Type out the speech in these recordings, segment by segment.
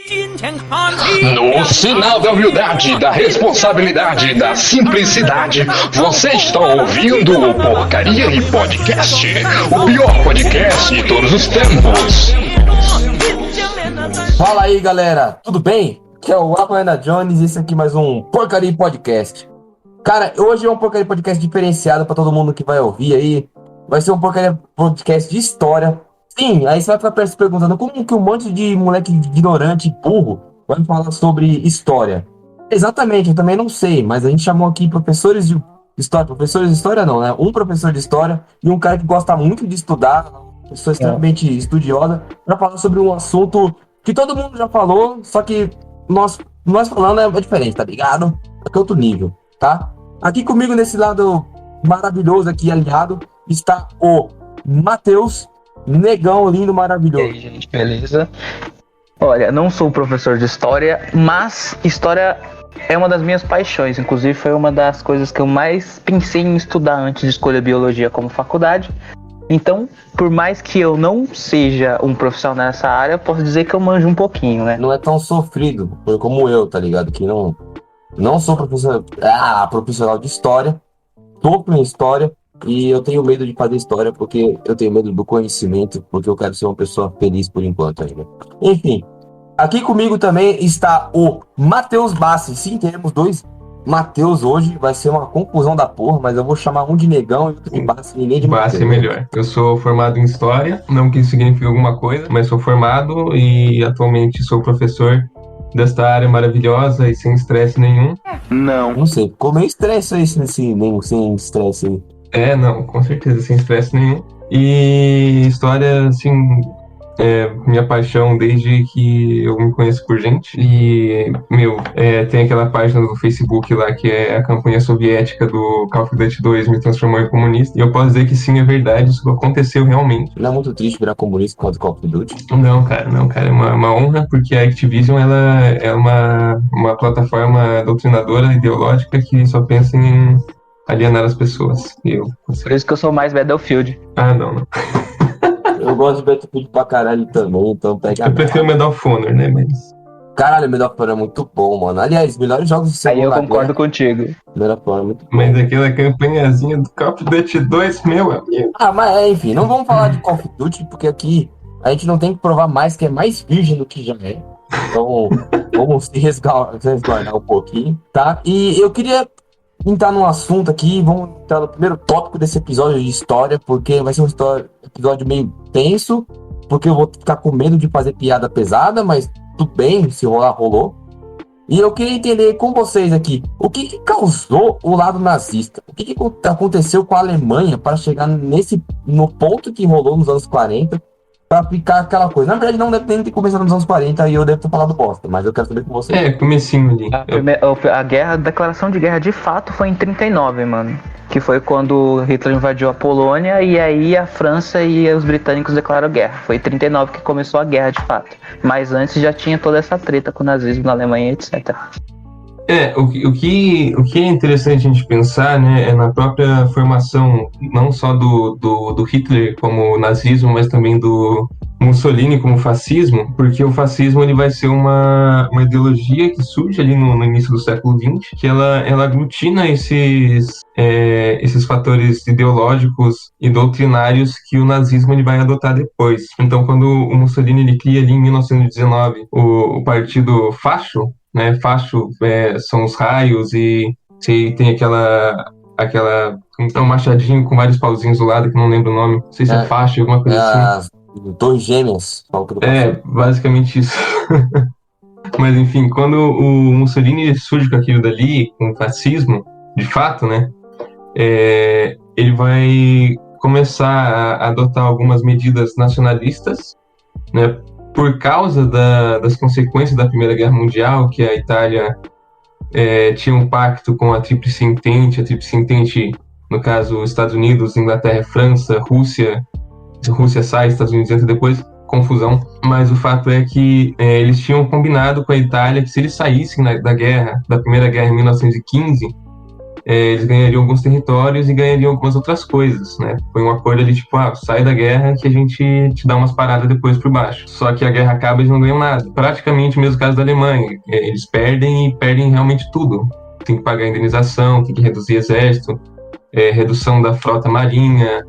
No sinal da humildade, da responsabilidade, da simplicidade, você está ouvindo o Porcaria e Podcast, o pior podcast de todos os tempos. Fala aí, galera, tudo bem? Aqui é o Aquana Jones e esse aqui é mais um Porcaria e Podcast. Cara, hoje é um Porcaria Podcast diferenciado pra todo mundo que vai ouvir aí. Vai ser um Porcaria Podcast de história. Sim, aí você vai ficar se perguntando como que um monte de moleque ignorante e burro vai falar sobre história. Exatamente, eu também não sei, mas a gente chamou aqui professores de história não, né? Um professor de história e um cara que gosta muito de estudar, uma pessoa extremamente estudiosa, pra falar sobre um assunto que todo mundo já falou, só que nós falando é diferente, tá ligado? É outro nível, tá? Aqui comigo nesse lado maravilhoso aqui, aliado, está o Matheus, negão lindo, maravilhoso. E aí, gente, beleza? Olha, não sou professor de história, mas história é uma das minhas paixões. Inclusive, foi uma das coisas que eu mais pensei em estudar antes de escolher biologia como faculdade. Então, por mais que eu não seja um profissional nessa área, posso dizer que eu manjo um pouquinho, né? Não é tão sofrido, foi como eu, tá ligado? Que não sou profissional de história, sofro em história, e eu tenho medo de fazer história porque eu tenho medo do conhecimento, porque eu quero ser uma pessoa feliz por enquanto ainda. Enfim, aqui comigo também está o Matheus Bassi. Sim, teremos dois Matheus hoje, vai ser uma confusão da porra, mas eu vou chamar um de negão e outro de Bassi, ninguém de Matheus. Bassi é melhor. Eu sou formado em História, não que isso signifique alguma coisa, mas sou formado e atualmente sou professor desta área maravilhosa e sem estresse nenhum. Não sei, ficou meio estresse aí, sem estresse aí. Não, com certeza, sem estresse nenhum. E História, assim, é minha paixão desde que eu me conheço por gente. E, tem aquela página do Facebook lá que é a campanha soviética do Call of Duty 2 me transformou em comunista. E eu posso dizer que sim, é verdade, isso aconteceu realmente. Não é muito triste virar comunista quanto Call of Duty? Não, cara, é uma honra, porque a Activision, ela é uma plataforma doutrinadora, ideológica, que só pensa em alienar as pessoas. Por isso que eu sou mais Battlefield. Não. Eu gosto de Battlefield pra caralho também, então pega. Eu prefiro Medal of Honor, né, mas... Caralho, Medal of Honor é muito bom, mano. Aliás, melhores jogos de Aí eu Segunda concordo Guerra. contigo. Medal of Honor é muito bom. Mas aquela campanhazinha do Call of Duty 2, meu amigo. Mas enfim, não vamos falar de Call of Duty, porque aqui a gente não tem que provar mais que é mais virgem do que já é. Então, vamos se resguardar um pouquinho, tá? E eu queria entrar num assunto aqui, vamos entrar no primeiro tópico desse episódio de história, porque vai ser um episódio meio tenso, porque eu vou ficar com medo de fazer piada pesada, mas tudo bem, se rolar, rolou. E eu queria entender com vocês aqui, o que causou o lado nazista? O que aconteceu com a Alemanha para chegar no ponto que rolou nos anos 40, para ficar aquela coisa? Na verdade, não deve nem ter começado nos anos 40 e eu devo ter falado bosta, mas eu quero saber com vocês. Comecinho ali. A declaração de guerra de fato foi em 39, mano. Que foi quando Hitler invadiu a Polônia e aí a França e os britânicos declararam guerra. Foi em 39 que começou a guerra de fato. Mas antes já tinha toda essa treta com o nazismo na Alemanha, etc. O que é interessante a gente pensar, né, é na própria formação, não só do Hitler como nazismo, mas também do Mussolini como fascismo, porque o fascismo ele vai ser uma ideologia que surge ali no início do século XX, que ela aglutina esses fatores ideológicos e doutrinários que o nazismo ele vai adotar depois. Então, quando o Mussolini ele cria ali em 1919 o partido Fascio, né? Fascio são os raios e tem aquela um machadinho com vários pauzinhos do lado que não lembro o nome, não sei se é Fascio, alguma coisa assim. Torres Gêmeas. Basicamente isso. Mas enfim, quando o Mussolini surge com aquilo dali, com o fascismo, de fato, né? Ele vai começar a adotar algumas medidas nacionalistas, né? Por causa das consequências da Primeira Guerra Mundial, que a Itália tinha um pacto com a Tríplice Entente, no caso, Estados Unidos, Inglaterra, França, Rússia sai, Estados Unidos entra depois, confusão. Mas o fato é que eles tinham combinado com a Itália que se eles saíssem da Primeira Guerra em 1915, eles ganhariam alguns territórios e ganhariam algumas outras coisas, né? Foi um acordo ali, tipo, sai da guerra que a gente te dá umas paradas depois por baixo. Só que a guerra acaba e eles não ganham nada. Praticamente o mesmo caso da Alemanha. Eles perdem e perdem realmente tudo. Tem que pagar indenização, tem que reduzir exército, redução da frota marinha,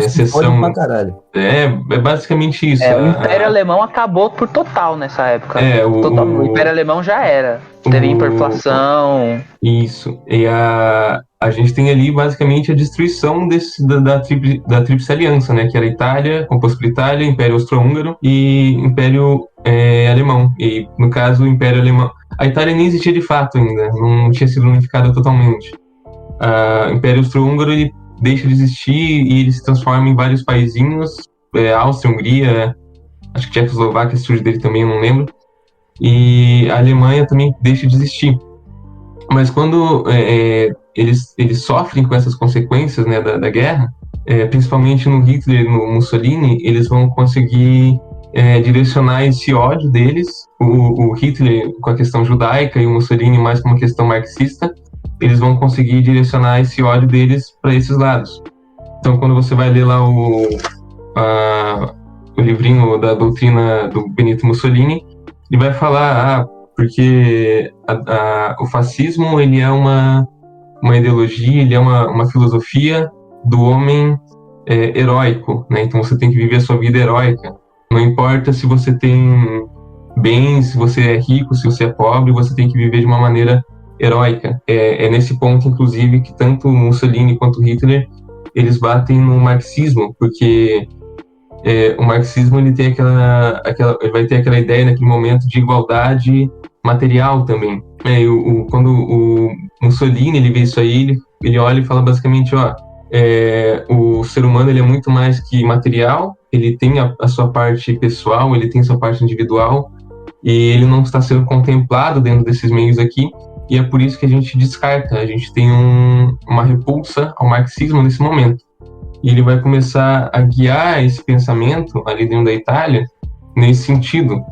cessão... Pra caralho. É basicamente isso. O Império Alemão acabou por total nessa época. O Império Alemão já era. Teve hiperinflação. Isso. E a gente tem ali basicamente a destruição da Tríplice Aliança, né? Que era a Itália, composto por Itália, Império Austro-Húngaro e Império Alemão. E no caso, o Império Alemão. A Itália nem existia de fato ainda, não tinha sido unificada totalmente. O Império Austro-Húngaro ele deixa de existir e ele se transforma em vários paizinhos, Áustria, Hungria, acho que Tchecoslováquia surge dele também, não lembro, e a Alemanha também deixa de existir. Mas quando eles sofrem com essas consequências, né, da guerra, principalmente no Hitler e no Mussolini, eles vão conseguir direcionar esse ódio deles, o Hitler com a questão judaica e o Mussolini mais com uma questão marxista, eles vão conseguir direcionar esse ódio deles para esses lados. Então, quando você vai ler lá o livrinho da doutrina do Benito Mussolini, ele vai falar, porque o fascismo ele é uma ideologia, ele é uma filosofia do homem heróico, né? Então você tem que viver a sua vida heróica. Não importa se você tem bens, se você é rico, se você é pobre, você tem que viver de uma maneira heróica. É nesse ponto, inclusive, que tanto Mussolini quanto Hitler eles batem no marxismo, porque o marxismo ele tem ele vai ter aquela ideia naquele momento de igualdade material também. Quando o Mussolini ele vê isso aí, ele olha e fala basicamente, o ser humano ele é muito mais que material, ele tem a sua parte pessoal, ele tem a sua parte individual, e ele não está sendo contemplado dentro desses meios aqui. E é por isso que a gente descarta, a gente tem uma repulsa ao marxismo nesse momento. E ele vai começar a guiar esse pensamento ali dentro da Itália nesse sentido.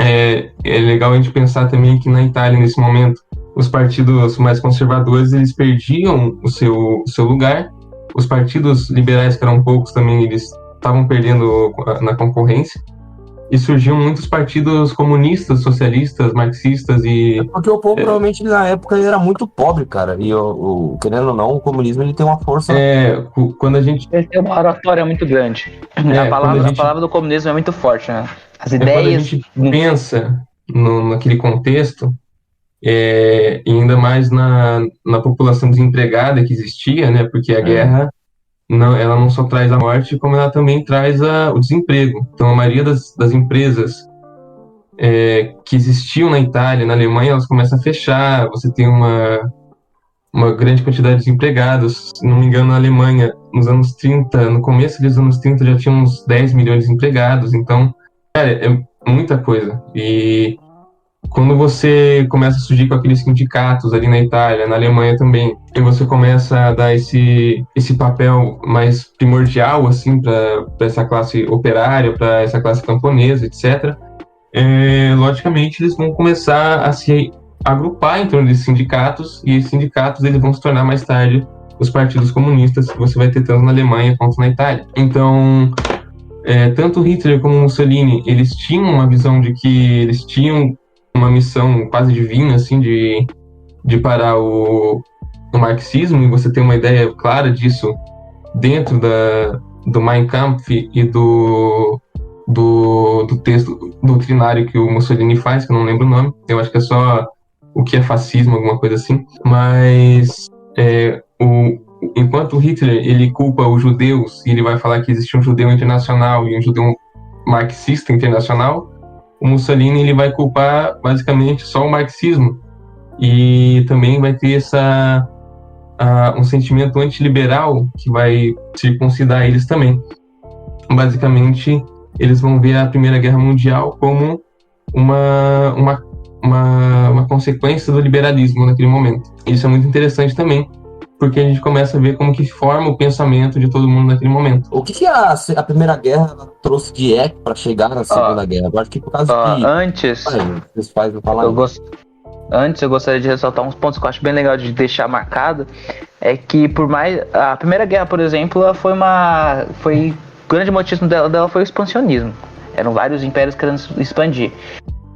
É legal a gente pensar também que na Itália, nesse momento, os partidos mais conservadores eles perdiam o seu lugar. Os partidos liberais, que eram poucos também, eles estavam perdendo na concorrência. E surgiam muitos partidos comunistas, socialistas, marxistas e... Porque o povo provavelmente na época ele era muito pobre, cara. E querendo ou não, o comunismo ele tem uma força... Quando a gente... Ele tem uma oratória muito grande. A palavra do comunismo é muito forte, né? As ideias... Quando a gente pensa naquele contexto, e ainda mais na população desempregada que existia, né? Porque a guerra... ela não só traz a morte, como ela também traz o desemprego. Então, a maioria das empresas que existiam na Itália, na Alemanha, elas começam a fechar. Você tem uma grande quantidade de desempregados. Se não me engano, na Alemanha, nos anos 30, no começo dos anos 30, já tinha uns 10 milhões de desempregados. Então, cara, é muita coisa. E quando você começa a surgir com aqueles sindicatos ali na Itália, na Alemanha também, e você começa a dar esse papel mais primordial assim para essa classe operária, para essa classe camponesa, etc., logicamente eles vão começar a se agrupar em torno desses sindicatos, e esses sindicatos eles vão se tornar mais tarde os partidos comunistas que você vai ter tanto na Alemanha quanto na Itália. Então, tanto Hitler como Mussolini, eles tinham uma visão de que eles tinham uma missão quase divina, assim, de parar o marxismo, e você tem uma ideia clara disso dentro do Mein Kampf e do texto doutrinário que o Mussolini faz, que eu não lembro o nome, eu acho que é só o que é fascismo, alguma coisa assim, mas enquanto Hitler, ele culpa os judeus, e ele vai falar que existe um judeu internacional e um judeu marxista internacional, o Mussolini ele vai culpar basicamente só o marxismo, e também vai ter um sentimento antiliberal que vai circuncidar eles também. Basicamente, eles vão ver a Primeira Guerra Mundial como uma consequência do liberalismo naquele momento. Isso é muito interessante também, porque a gente começa a ver como que forma o pensamento de todo mundo naquele momento. O que a Primeira Guerra trouxe de eco para chegar na Segunda Guerra? Eu acho que por causa de... Antes... Vocês fazem falar... antes eu gostaria de ressaltar uns pontos que eu acho bem legal de deixar marcado, é que por mais... A Primeira Guerra, por exemplo, ela foi o grande motivo dela foi o expansionismo. Eram vários impérios querendo expandir.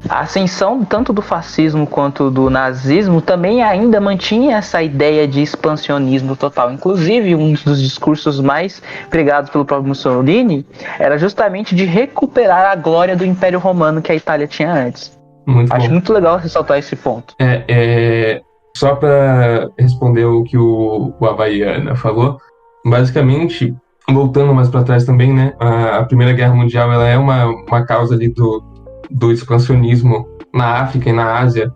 A ascensão tanto do fascismo quanto do nazismo também ainda mantinha essa ideia de expansionismo total. Inclusive, um dos discursos mais pregados pelo próprio Mussolini era justamente de recuperar a glória do Império Romano que a Itália tinha antes. Acho muito legal ressaltar esse ponto. Só para responder o que o Havaiana falou, basicamente, voltando mais para trás também, né, a Primeira Guerra Mundial ela é uma causa ali do expansionismo na África e na Ásia,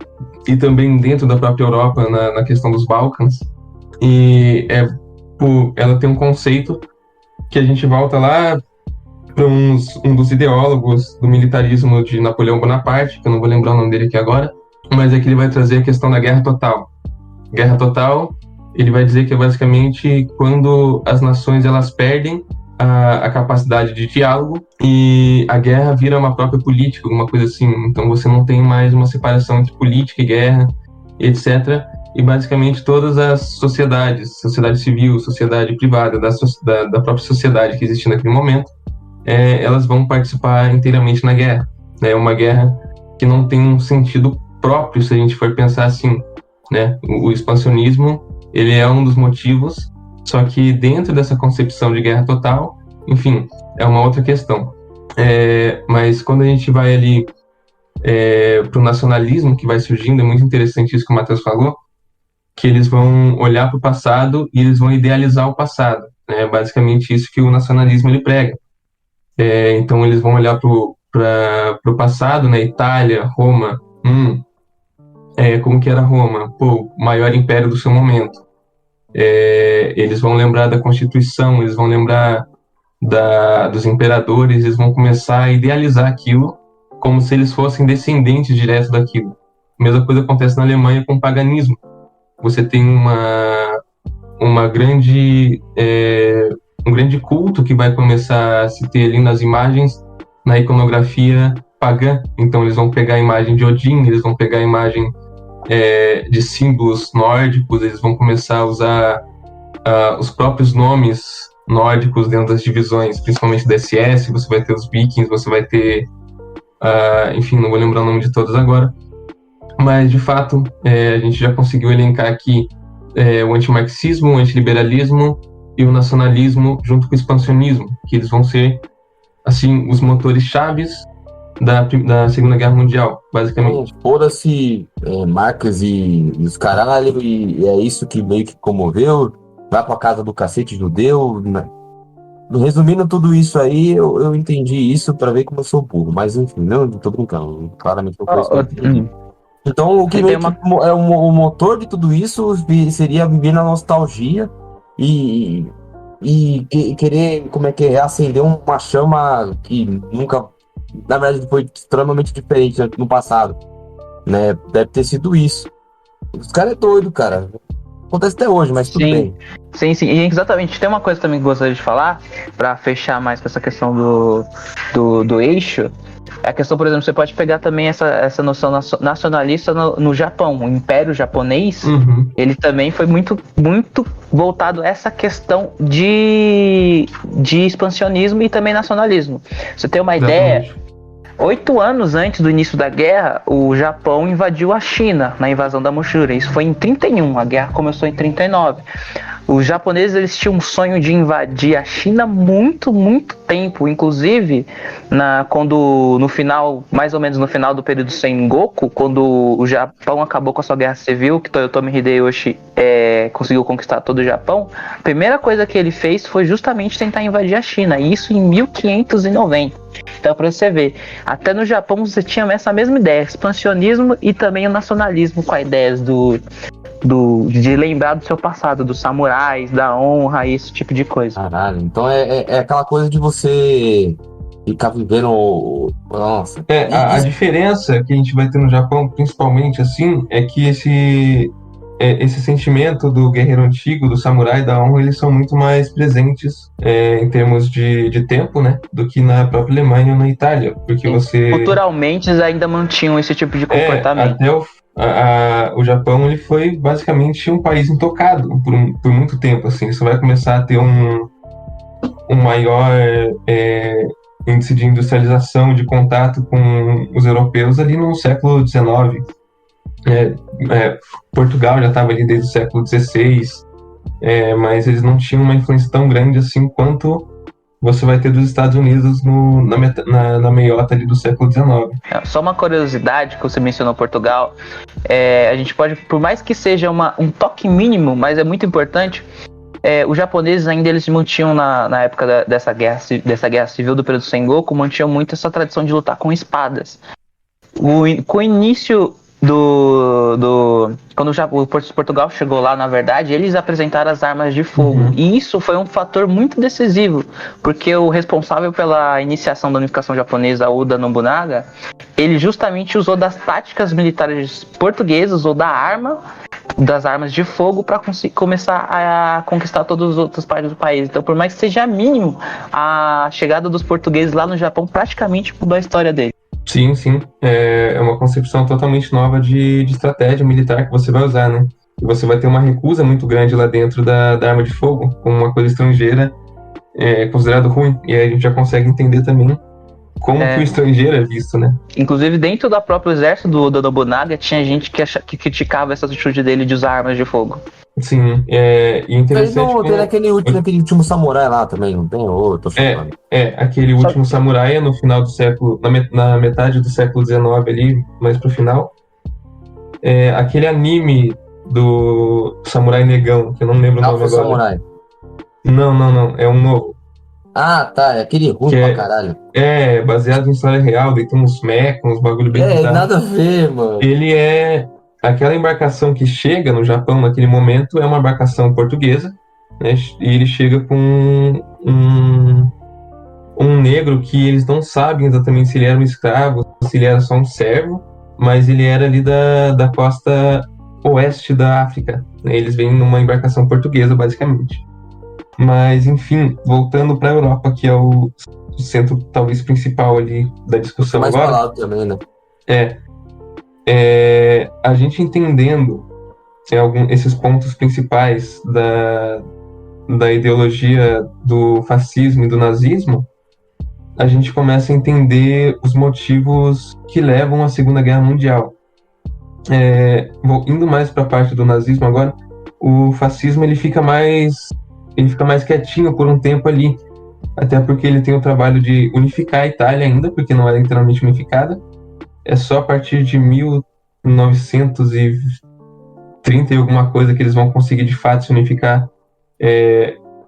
e também dentro da própria Europa, na questão dos Balcãs. E ela tem um conceito que a gente volta lá para um dos ideólogos do militarismo de Napoleão Bonaparte, que eu não vou lembrar o nome dele aqui agora, mas é que ele vai trazer a questão da guerra total. Guerra total, ele vai dizer que é basicamente quando as nações elas perdem a capacidade de diálogo e a guerra vira uma própria política, alguma coisa assim. Então você não tem mais uma separação entre política e guerra, etc. E basicamente todas as sociedades, sociedade civil, sociedade privada, da própria sociedade que existe naquele momento, elas vão participar inteiramente na guerra. É uma guerra que não tem um sentido próprio, se a gente for pensar assim, né? O expansionismo, ele é um dos motivos, só que dentro dessa concepção de guerra total, enfim, é uma outra questão. Mas quando a gente vai ali para o nacionalismo que vai surgindo, é muito interessante isso que o Matheus falou, que eles vão olhar para o passado e eles vão idealizar o passado. É basicamente isso que o nacionalismo ele prega. Então eles vão olhar para o passado, né? Itália, Roma, como que era Roma? O maior império do seu momento. Eles vão lembrar da Constituição, eles vão lembrar dos imperadores, eles vão começar a idealizar aquilo como se eles fossem descendentes diretos daquilo. A mesma coisa acontece na Alemanha com o paganismo. Você tem um grande culto que vai começar a se ter ali nas imagens, na iconografia pagã. Então eles vão pegar a imagem de Odin, eles vão pegar a imagem de símbolos nórdicos, eles vão começar a usar os próprios nomes nórdicos dentro das divisões, principalmente da SS. Você vai ter os vikings, você vai ter enfim, não vou lembrar o nome de todos agora, mas de fato a gente já conseguiu elencar aqui o antimarxismo, o antiliberalismo e o nacionalismo junto com o expansionismo, que eles vão ser assim os motores chaves da Segunda Guerra Mundial, basicamente. Foda-se Marx e os caralho, e é isso que meio que comoveu. Vai pra casa do cacete judeu, né? Resumindo tudo isso aí, eu entendi isso pra ver como eu sou burro, mas enfim, não tô brincando, claramente não foi isso. Então o que meio que é o motor de tudo isso seria viver na nostalgia e querer, acender uma chama que nunca, na verdade, foi extremamente diferente no passado, né? Deve ter sido isso. Os caras é doido, cara. Acontece até hoje, mas tudo bem. Sim, e exatamente. Tem uma coisa também que eu gostaria de falar, pra fechar mais com essa questão do eixo. É a questão, por exemplo, você pode pegar também essa noção nacionalista no Japão. O Império Japonês, ele também foi muito, muito voltado a essa questão de expansionismo e também nacionalismo. Você tem uma ideia, 8 anos antes do início da guerra, o Japão invadiu a China na invasão da Manchúria. Isso foi em 31, a guerra começou em 39. Os japoneses eles tinham um sonho de invadir a China muito, muito tempo. Inclusive, quando no final, mais ou menos no final do período Sengoku, quando o Japão acabou com a sua guerra civil, que Toyotomi Hideyoshi conseguiu conquistar todo o Japão, a primeira coisa que ele fez foi justamente tentar invadir a China, e isso em 1590. Então, para você ver, até no Japão você tinha essa mesma ideia, expansionismo e também o nacionalismo, com a ideia de lembrar do seu passado, dos samurais, da honra, esse tipo de coisa. Caralho, então é aquela coisa de você ficar vivendo. Nossa. A diferença que a gente vai ter no Japão, principalmente assim, é que esse sentimento do guerreiro antigo, do samurai, da honra, eles são muito mais presentes em termos de tempo, né, do que na própria Alemanha ou na Itália, porque Culturalmente, eles ainda mantinham esse tipo de comportamento. Até o Japão, ele foi basicamente um país intocado por muito tempo, assim. Você vai começar a ter um maior índice de industrialização, de contato com os europeus ali no século XIX. Portugal já estava ali desde o século XVI, mas eles não tinham uma influência tão grande assim quanto você vai ter dos Estados Unidos na meiota ali do século XIX. Só uma curiosidade que você mencionou Portugal, a gente pode, por mais que seja um toque mínimo, mas é muito importante, os japoneses ainda eles mantinham na época dessa guerra civil do período Sengoku, mantinham muito essa tradição de lutar com espadas. Com o início quando o Portugal chegou lá, na verdade, eles apresentaram as armas de fogo. E isso foi um fator muito decisivo, porque o responsável pela iniciação da unificação japonesa, Oda Nobunaga, ele justamente usou das táticas militares portuguesas ou das armas de fogo para começar a conquistar todas as outras partes do país. Então, por mais que seja mínimo, a chegada dos portugueses lá no Japão praticamente mudou a história dele. Sim, sim. É uma concepção totalmente nova de estratégia militar que você vai usar, né? E você vai ter uma recusa muito grande lá dentro da arma de fogo, como uma coisa estrangeira considerado ruim. E aí a gente já consegue entender também como que o estrangeiro é visto, né? Inclusive, dentro do próprio exército do Nobunaga, tinha gente que criticava essa atitude dele de usar armas de fogo. Sim, e interessante... Tem naquele último samurai lá também, não tem outro? Aquele último samurai no final do século... Na metade do século XIX ali, mais pro final. Aquele anime do Samurai Negão, que eu não lembro o nome agora. Samurai. Não, é um novo. Ah, tá, é aquele ruim pra caralho. Baseado em história real, daí tem uns mechas, uns bagulho bem bizarro. Nada a ver, mano. Ele aquela embarcação que chega no Japão naquele momento é uma embarcação portuguesa, né? E ele chega com um negro que eles não sabem exatamente se ele era um escravo, se ele era só um servo, mas ele era ali da costa oeste da África, né? Eles vêm numa embarcação portuguesa, basicamente. Mas, enfim, voltando para a Europa, que é o centro talvez principal ali da discussão mais agora. Falado também, né? A gente entendendo esses pontos principais da ideologia do fascismo e do nazismo, a gente começa a entender os motivos que levam à Segunda Guerra Mundial. Indo mais para a parte do nazismo agora, o fascismo ele fica mais quietinho por um tempo ali, até porque ele tem o trabalho de unificar a Itália ainda, porque não era inteiramente unificada. É só a partir de 1930 e alguma coisa que eles vão conseguir de fato se unificar.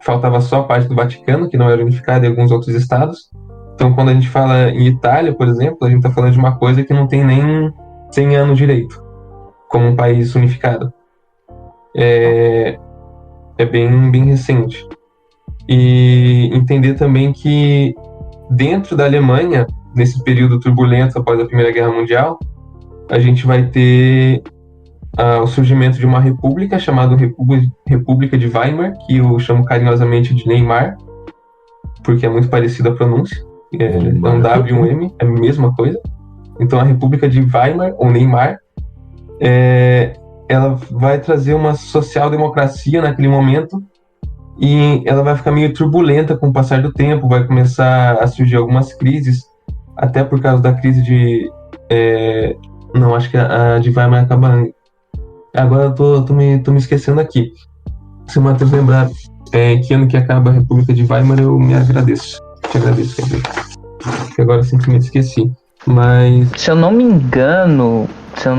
Faltava só a parte do Vaticano, que não era unificada, e alguns outros estados. Então, quando a gente fala em Itália, por exemplo, a gente está falando de uma coisa que não tem nem 100 anos direito, como um país unificado. É bem, bem recente. E entender também que dentro da Alemanha, nesse período turbulento após a Primeira Guerra Mundial, a gente vai ter o surgimento de uma república chamada República de Weimar, que eu chamo carinhosamente de Neymar, porque é muito parecida a pronúncia. É um W e um M, é a mesma coisa. Então a República de Weimar, ou Neymar, ela vai trazer uma social-democracia naquele momento, e ela vai ficar meio turbulenta com o passar do tempo, vai começar a surgir algumas crises, até por causa da crise de... não, acho que a de Weimar acaba... Agora eu tô me esquecendo aqui. Se o Matheus lembrar que ano que acaba a República de Weimar, eu me agradeço. Te agradeço, quer dizer. Que agora eu simplesmente esqueci. Mas... Se eu não me engano... eu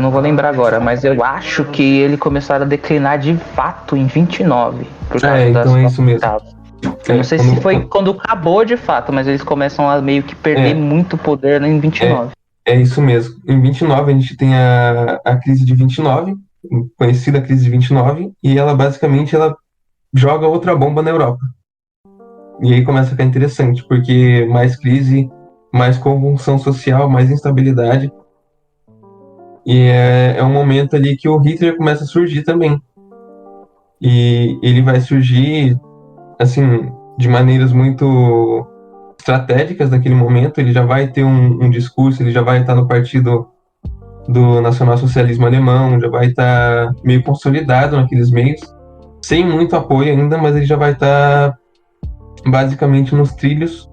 não vou lembrar agora, mas eu acho que ele começaram a declinar de fato em 29. Por causa então é isso mesmo. Eu não sei se foi quando acabou de fato, mas eles começam a meio que perder muito poder em 29. É isso mesmo. Em 29 a gente tem a crise de 29, conhecida crise de 29, e ela basicamente joga outra bomba na Europa. E aí começa a ficar interessante, porque mais crise, mais convulsão social, mais instabilidade. E é um momento ali que o Hitler começa a surgir também. E ele vai surgir, assim, de maneiras muito estratégicas naquele momento. Ele já vai ter um discurso, ele já vai estar no partido do nacionalsocialismo alemão, já vai estar meio consolidado naqueles meios, sem muito apoio ainda, mas ele já vai estar basicamente nos trilhos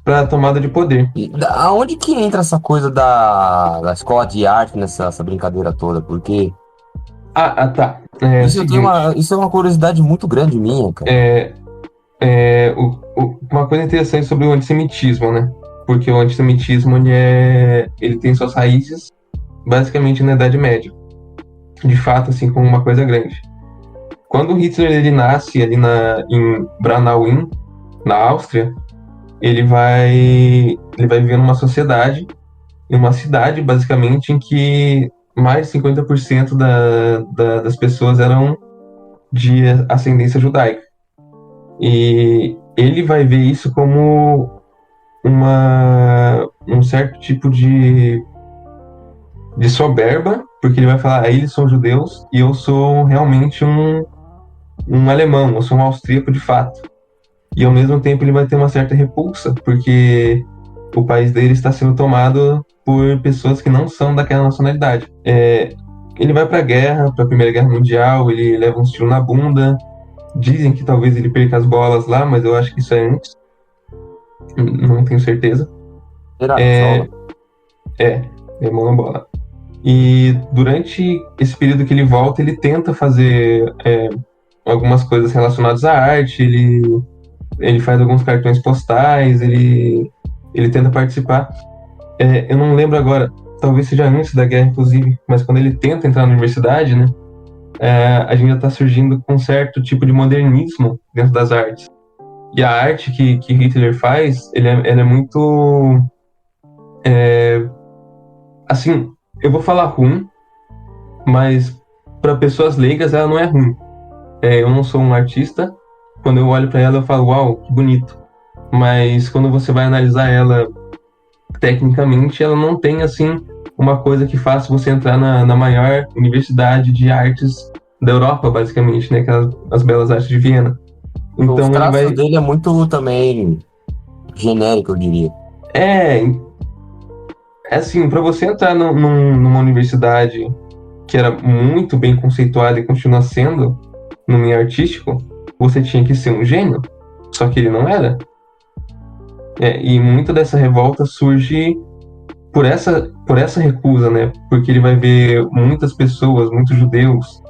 para a tomada de poder. E aonde que entra essa coisa da escola de arte nessa essa brincadeira toda? Porque Tá. É o isso, seguinte, isso é uma curiosidade muito grande minha, cara. uma coisa interessante sobre o antissemitismo, né? Porque o antissemitismo ele tem suas raízes basicamente na Idade Média. De fato, assim, como uma coisa grande. Quando o Hitler ele nasce ali em Braunau, na Áustria, ele vai viver numa sociedade, em uma cidade, basicamente, em que mais de 50% das pessoas eram de ascendência judaica. E ele vai ver isso como um certo tipo de soberba, porque ele vai falar, eles são judeus e eu sou realmente um alemão, eu sou um austríaco de fato. E ao mesmo tempo ele vai ter uma certa repulsa, porque o país dele está sendo tomado por pessoas que não são daquela nacionalidade. Ele vai para a guerra, para a Primeira Guerra Mundial, ele leva um tiro na bunda. Dizem que talvez ele perca as bolas lá, mas eu acho que isso é antes. Não tenho certeza. Será? É monobola. E durante esse período que ele volta, ele tenta fazer algumas coisas relacionadas à arte, ele faz alguns cartões postais, ele tenta participar. Eu não lembro agora, talvez seja antes da guerra, inclusive, mas quando ele tenta entrar na universidade, né, a gente já está surgindo com um certo tipo de modernismo dentro das artes. E a arte que Hitler faz, ela é muito... assim, eu vou falar ruim, mas para pessoas leigas ela não é ruim. Eu não sou um artista, quando eu olho para ela eu falo, uau, que bonito. Mas quando você vai analisar ela tecnicamente, ela não tem, assim, uma coisa que faça você entrar na maior universidade de artes da Europa, basicamente, né, que é as Belas Artes de Viena. Então Os ele traços dele é muito também genérico, eu diria. Assim, para você entrar numa universidade que era muito bem conceituada e continua sendo no meio artístico, você tinha que ser um gênio, só que ele não era. E muita dessa revolta surge por essa recusa, né? Porque ele vai ver muitas pessoas, muitos judeus,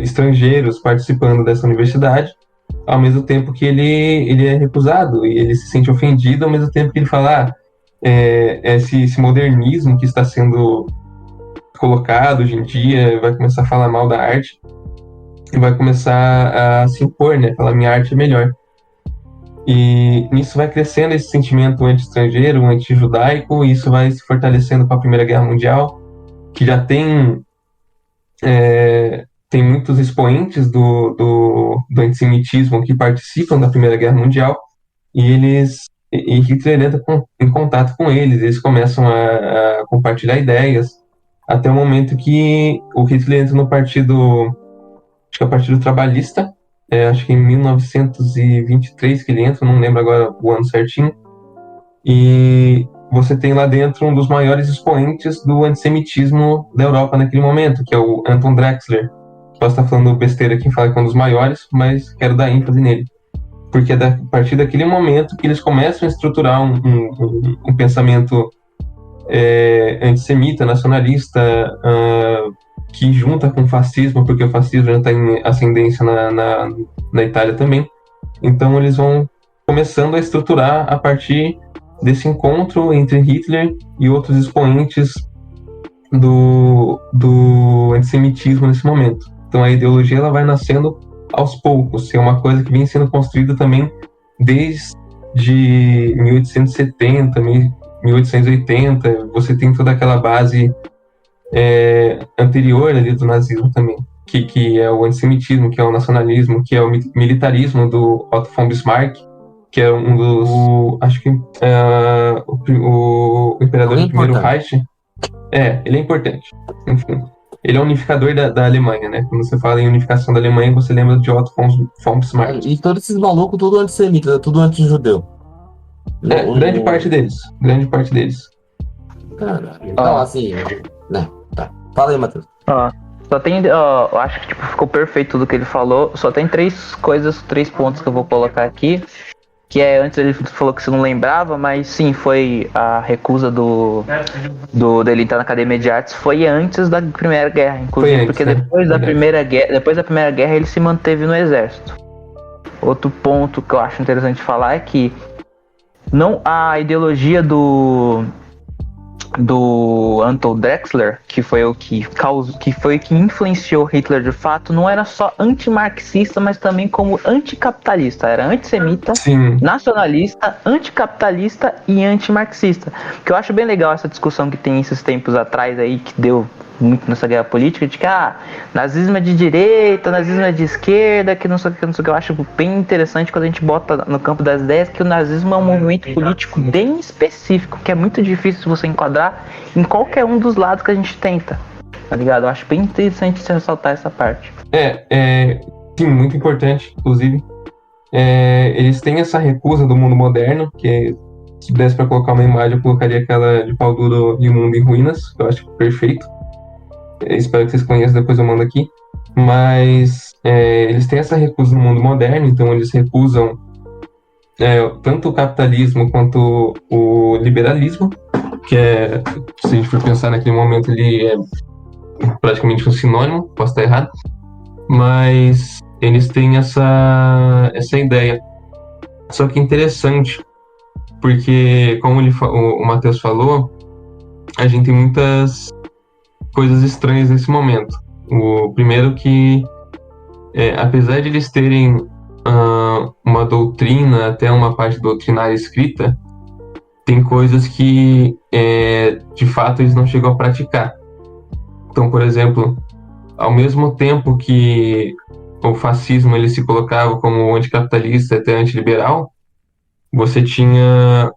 estrangeiros participando dessa universidade, ao mesmo tempo que ele é recusado e ele se sente ofendido, ao mesmo tempo que ele fala, esse modernismo que está sendo colocado hoje em dia vai começar a falar mal da arte e vai começar a se impor, né? Falar, minha arte é melhor. E nisso vai crescendo esse sentimento anti-estrangeiro, anti-judaico, e isso vai se fortalecendo para a Primeira Guerra Mundial, que já tem muitos expoentes do antissemitismo que participam da Primeira Guerra Mundial, e Hitler entra em contato com eles começam a compartilhar ideias, até o momento que o Hitler entra no partido, acho que é o Partido Trabalhista, acho que em 1923 que ele entra, não lembro agora o ano certinho, e você tem lá dentro um dos maiores expoentes do antissemitismo da Europa naquele momento, que é o Anton Drexler. Posso estar falando besteira aqui, falar que é um dos maiores, mas quero dar ênfase nele. Porque é a partir daquele momento que eles começam a estruturar um pensamento antissemita, nacionalista, que junta com o fascismo, porque o fascismo já está em ascendência na Itália também. Então eles vão começando a estruturar a partir desse encontro entre Hitler e outros expoentes do antissemitismo nesse momento. Então a ideologia ela vai nascendo aos poucos, é uma coisa que vem sendo construída também desde 1870, 1880, você tem toda aquela base anterior ali do nazismo também, que é o antissemitismo, que é o nacionalismo, que é o militarismo do Otto von Bismarck, que é um dos, acho que o imperador do primeiro Reich. Ele é importante. Enfim. Ele é o unificador da Alemanha, né? Quando você fala em unificação da Alemanha, você lembra de Otto von Bismarck. E todos esses malucos, tudo antissemita, tudo anti-judeu. Grande parte deles. Grande parte deles. Caralho. Então, assim, né? Tá. Fala aí, Matheus. Só tem, eu acho que tipo, ficou perfeito tudo que ele falou. Só tem três pontos que eu vou colocar aqui. Que é, antes ele falou que você não lembrava, mas sim, foi a recusa dele entrar na Academia de Artes, foi antes da Primeira Guerra, inclusive, porque depois da Primeira Guerra ele se manteve no Exército. Outro ponto que eu acho interessante falar é que a ideologia do Anton Drexler, que foi o que influenciou Hitler de fato, não era só antimarxista, mas também como anticapitalista. Era antissemita, nacionalista, anticapitalista e antimarxista. Que eu acho bem legal essa discussão que tem esses tempos atrás aí, que deu muito nessa guerra política, de que nazismo é de direita, nazismo é de esquerda, que não sei o que. Eu acho bem interessante quando a gente bota no campo das ideias que o nazismo é um movimento político bem específico, que é muito difícil você enquadrar em qualquer um dos lados que a gente tenta, tá ligado? Eu acho bem interessante você ressaltar essa parte. Sim, muito importante, inclusive. Eles têm essa recusa do mundo moderno, que se desse pra colocar uma imagem, eu colocaria aquela de pau duro e o mundo em ruínas, que eu acho perfeito. Espero que vocês conheçam, depois eu mando aqui. Mas eles têm essa recusa no mundo moderno, então eles recusam tanto o capitalismo quanto o liberalismo, que se a gente for pensar naquele momento, ele é praticamente um sinônimo, posso estar errado, mas eles têm essa ideia. Só que interessante, porque como o Matheus falou, a gente tem muitas coisas estranhas nesse momento. O primeiro que, apesar de eles terem uma doutrina, até uma parte doutrinária escrita, tem coisas que, de fato, eles não chegam a praticar. Então, por exemplo, ao mesmo tempo que o fascismo ele se colocava como anticapitalista até antiliberal, você tinha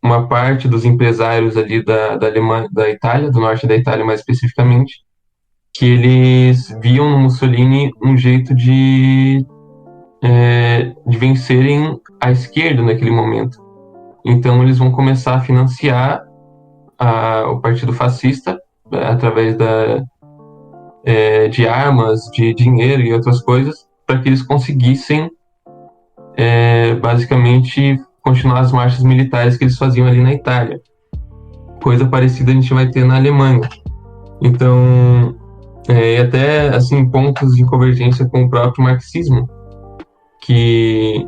uma parte dos empresários ali da Alemanha, da Itália, do norte da Itália mais especificamente, que eles viam no Mussolini um jeito de vencerem a esquerda naquele momento. Então eles vão começar a financiar o partido fascista através de armas, de dinheiro e outras coisas, para que eles conseguissem basicamente continuar as marchas militares que eles faziam ali na Itália. Coisa parecida a gente vai ter na Alemanha. Então, e até assim, pontos de convergência com o próprio marxismo, que,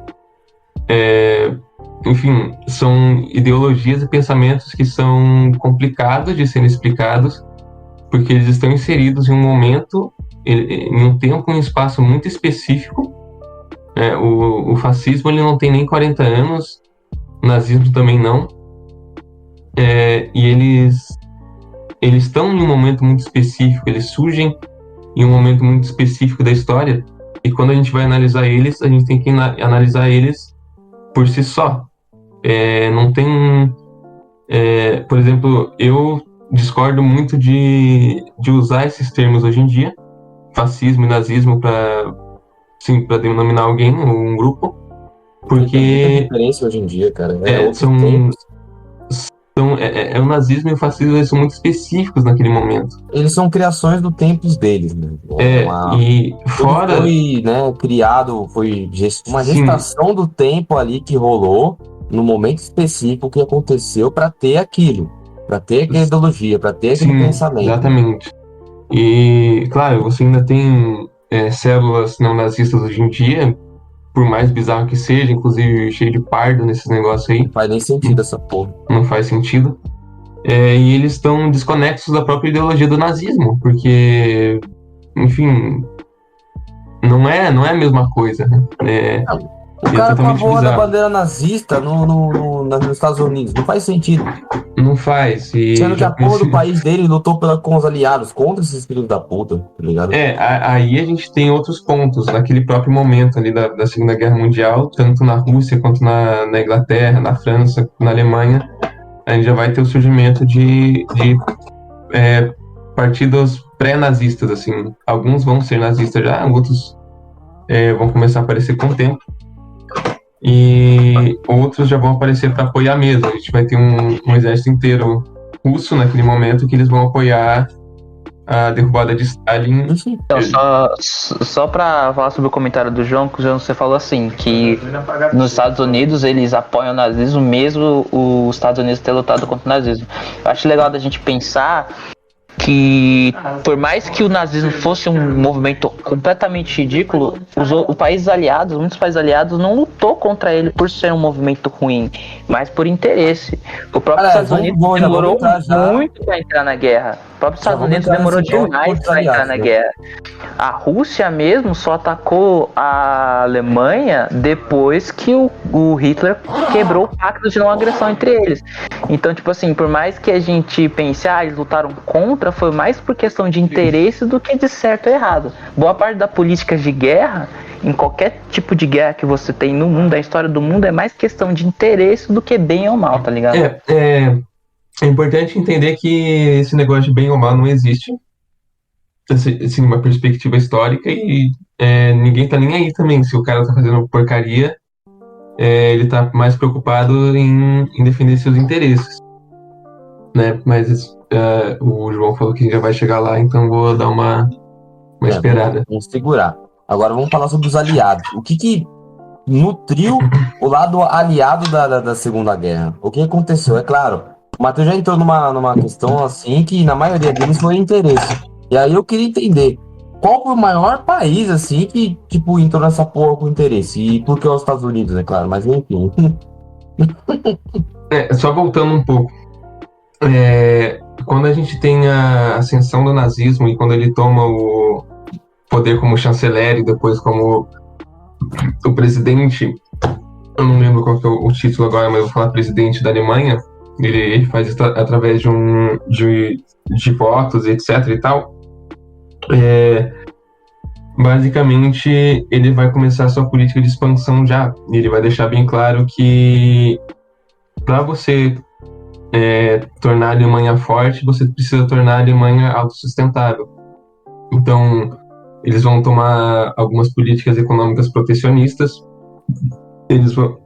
enfim, são ideologias e pensamentos que são complicados de serem explicados, porque eles estão inseridos em um momento, em um tempo e um espaço muito específico. O fascismo ele não tem nem 40 anos, o nazismo também não, e eles estão em um momento muito específico, eles surgem em um momento muito específico da história, e quando a gente vai analisar eles, a gente tem que analisar eles por si só. Não tem... por exemplo, eu discordo muito de usar esses termos hoje em dia, fascismo e nazismo, para denominar alguém ou um grupo, porque tem muita diferença hoje em dia, cara. O nazismo e o fascismo eles são muito específicos naquele momento. Eles são criações do tempos deles, né? E fora... Foi, né, criado, foi uma gestação do tempo ali que rolou no momento específico que aconteceu para ter aquilo, para ter aquela ideologia, para ter aquele pensamento. Exatamente. E, claro, você ainda tem células neonazistas hoje em dia, por mais bizarro que seja, inclusive cheio de pardo nesses negócios aí. Não faz nem sentido essa porra. Não faz sentido. E eles estão desconexos da própria ideologia do nazismo, porque, enfim, não é a mesma coisa, né? O cara com a voa da bandeira nazista nos Estados Unidos, não faz sentido. Não faz. Sendo que a porra do país dele lutou com os aliados, contra esses filhos da puta, tá ligado? Aí a gente tem outros pontos, naquele próprio momento ali da Segunda Guerra Mundial, tanto na Rússia quanto na Inglaterra, na França, na Alemanha, a gente já vai ter o surgimento de partidos pré-nazistas, assim. Alguns vão ser nazistas já, outros vão começar a aparecer com o tempo. E outros já vão aparecer para apoiar mesmo. A gente vai ter um exército inteiro russo naquele momento que eles vão apoiar a derrubada de Stalin. Então, só pra falar sobre o comentário do João, que o João, você falou assim, que nos Estados Unidos eles apoiam o nazismo mesmo os Estados Unidos ter lutado contra o nazismo. Eu acho legal da gente pensar que, por mais que o nazismo fosse um movimento completamente ridículo, muitos países aliados não lutou contra ele por ser um movimento ruim, mas por interesse. O próprio Estados Unidos demorou muito para entrar na guerra. O próprio Estados Unidos demorou demais para entrar na guerra. A Rússia mesmo só atacou a Alemanha depois que o Hitler quebrou o pacto de não agressão entre eles. Então, tipo assim, por mais que a gente pense, eles lutaram contra, foi mais por questão de interesse do que de certo ou errado. Boa parte da política de guerra, em qualquer tipo de guerra que você tem no mundo, a história do mundo é mais questão de interesse do que bem ou mal, tá ligado? É importante entender que esse negócio de bem ou mal não existe, assim, uma perspectiva histórica, e ninguém tá nem aí também. Se o cara tá fazendo porcaria, ele tá mais preocupado em defender seus interesses, né? Mas o João falou que já vai chegar lá, então vou dar uma esperada. Vamos segurar. Agora vamos falar sobre os aliados. O que nutriu o lado aliado da Segunda Guerra? O que aconteceu? É claro, o Matheus já entrou numa questão assim que na maioria deles foi interesse. E aí eu queria entender qual foi o maior país assim que tipo entrou nessa porra com interesse. E por que os Estados Unidos, é claro, mas enfim. Só voltando um pouco. Quando a gente tem a ascensão do nazismo e quando ele toma o poder como chanceler e depois como o presidente, eu não lembro qual que é o título agora, mas eu vou falar presidente da Alemanha, ele faz isso através de votos, etc e tal. Basicamente, ele vai começar a sua política de expansão já, e ele vai deixar bem claro que para você tornar a Alemanha forte, você precisa tornar a Alemanha autossustentável. Então, eles vão tomar algumas políticas econômicas protecionistas. Eles vão,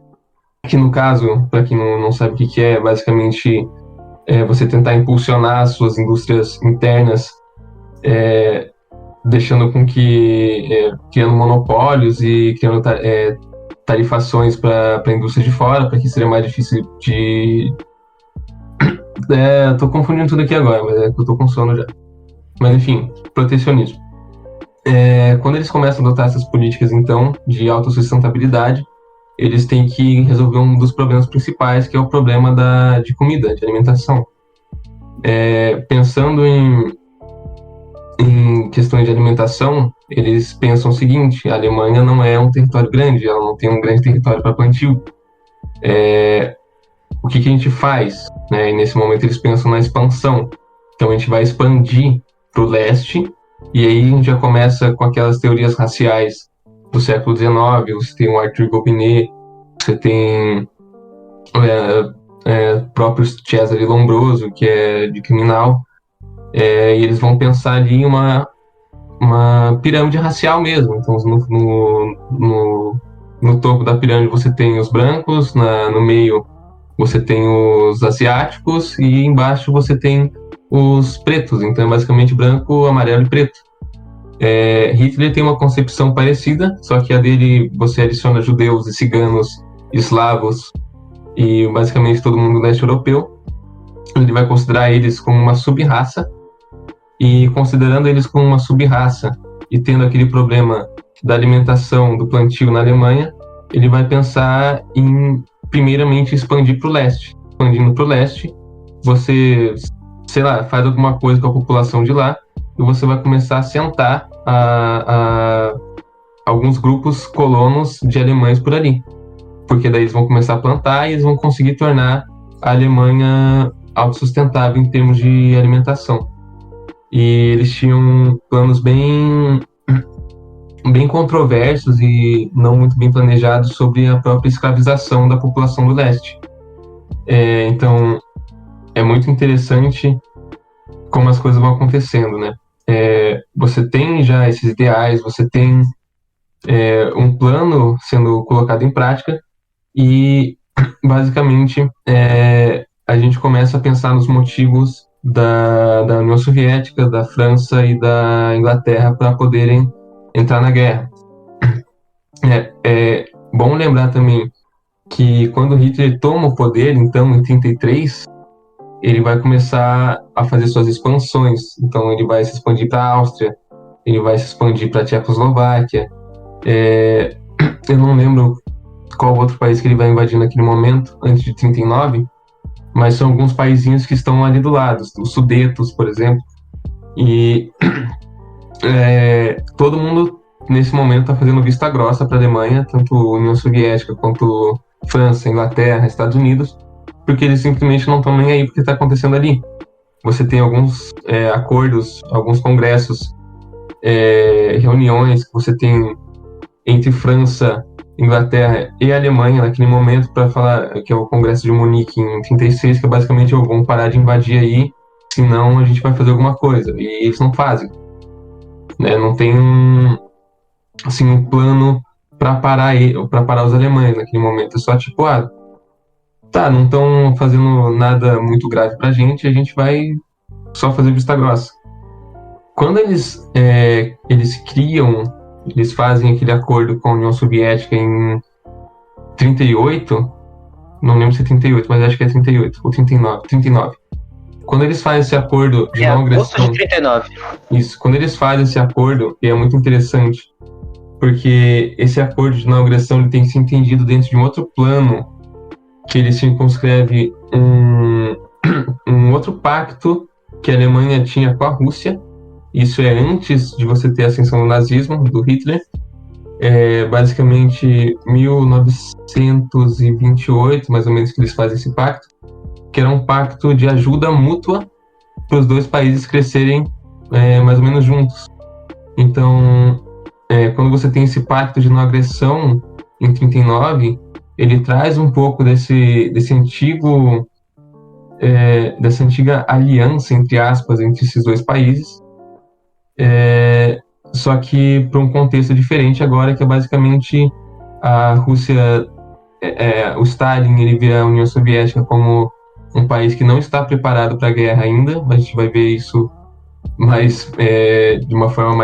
que no caso, para quem não sabe o que é, basicamente você tentar impulsionar as suas indústrias internas, deixando com que criando monopólios e criando tarifações para a indústria de fora, para que seria mais difícil de... tô confundindo tudo aqui agora, mas é que eu tô com sono já. Mas enfim, protecionismo. Quando eles começam a adotar essas políticas, então, de autossustentabilidade, eles têm que resolver um dos problemas principais, que é o problema de comida, de alimentação. Pensando em questões de alimentação, eles pensam o seguinte: a Alemanha não é um território grande, ela não tem um grande território para plantio. O que a gente faz? E nesse momento eles pensam na expansão. Então a gente vai expandir para o leste, e aí a gente já começa com aquelas teorias raciais do século XIX. Você tem o Arthur Gobineau, você tem próprio Cesare Lombroso, que é de criminal, e eles vão pensar ali uma pirâmide racial mesmo. Então no topo da pirâmide você tem os brancos, no meio você tem os asiáticos e embaixo você tem os pretos. Então é basicamente branco, amarelo e preto. Hitler tem uma concepção parecida, só que a dele você adiciona judeus e ciganos, eslavos e basicamente todo mundo do leste europeu. Ele vai considerar eles como uma sub-raça, e considerando eles como uma sub-raça e tendo aquele problema da alimentação, do plantio na Alemanha, ele vai pensar em primeiramente expandir para o leste. Expandindo para o leste, você, sei lá, faz alguma coisa com a população de lá e você vai começar a sentar alguns grupos colonos de alemães por ali. Porque daí eles vão começar a plantar e eles vão conseguir tornar a Alemanha autossustentável em termos de alimentação. E eles tinham planos bem controversos e não muito bem planejados sobre a própria escravização da população do leste. Então, é muito interessante como as coisas vão acontecendo, né? Você tem já esses ideais, você tem um plano sendo colocado em prática e, basicamente, a gente começa a pensar nos motivos da União Soviética, da França e da Inglaterra para poderem entrar na guerra. É bom lembrar também que quando Hitler toma o poder, então, em 1933, ele vai começar a fazer suas expansões. Então, ele vai se expandir para a Áustria, ele vai se expandir para a Tchecoslováquia. Eu não lembro qual outro país que ele vai invadir naquele momento, antes de 1939, mas são alguns paizinhos que estão ali do lado, os Sudetos, por exemplo. E todo mundo, nesse momento, está fazendo vista grossa para a Alemanha, tanto a União Soviética quanto França, Inglaterra, Estados Unidos, porque eles simplesmente não estão nem aí porque está acontecendo ali. Você tem alguns acordos, alguns congressos, reuniões que você tem entre França, Inglaterra e Alemanha naquele momento para falar, que é o Congresso de Munique em 1936, que é basicamente vamos parar de invadir aí, senão a gente vai fazer alguma coisa. E eles não fazem. Né? Não tem um plano para parar os alemães naquele momento. É só tipo, não estão fazendo nada muito grave pra gente, a gente vai só fazer vista grossa. Quando eles fazem aquele acordo com a União Soviética em 38, não lembro se é 38, mas acho que é 38, ou 39. Quando eles fazem esse acordo de não agressão... agosto de 39. Isso, quando eles fazem esse acordo, e é muito interessante, porque esse acordo de não agressão ele tem que ser entendido dentro de um outro plano, que ele circunscreve um outro pacto que a Alemanha tinha com a Rússia. Isso é antes de você ter a ascensão do nazismo, do Hitler. Basicamente 1928, mais ou menos, que eles fazem esse pacto, que era um pacto de ajuda mútua para os dois países crescerem mais ou menos juntos. Então, quando você tem esse pacto de não agressão em 1939, ele traz um pouco dessa antiga aliança, entre aspas, entre esses dois países, só que para um contexto diferente agora, que é basicamente a Rússia, o Stalin, ele vê a União Soviética como um país que não está preparado para a guerra ainda. A gente vai ver isso de uma forma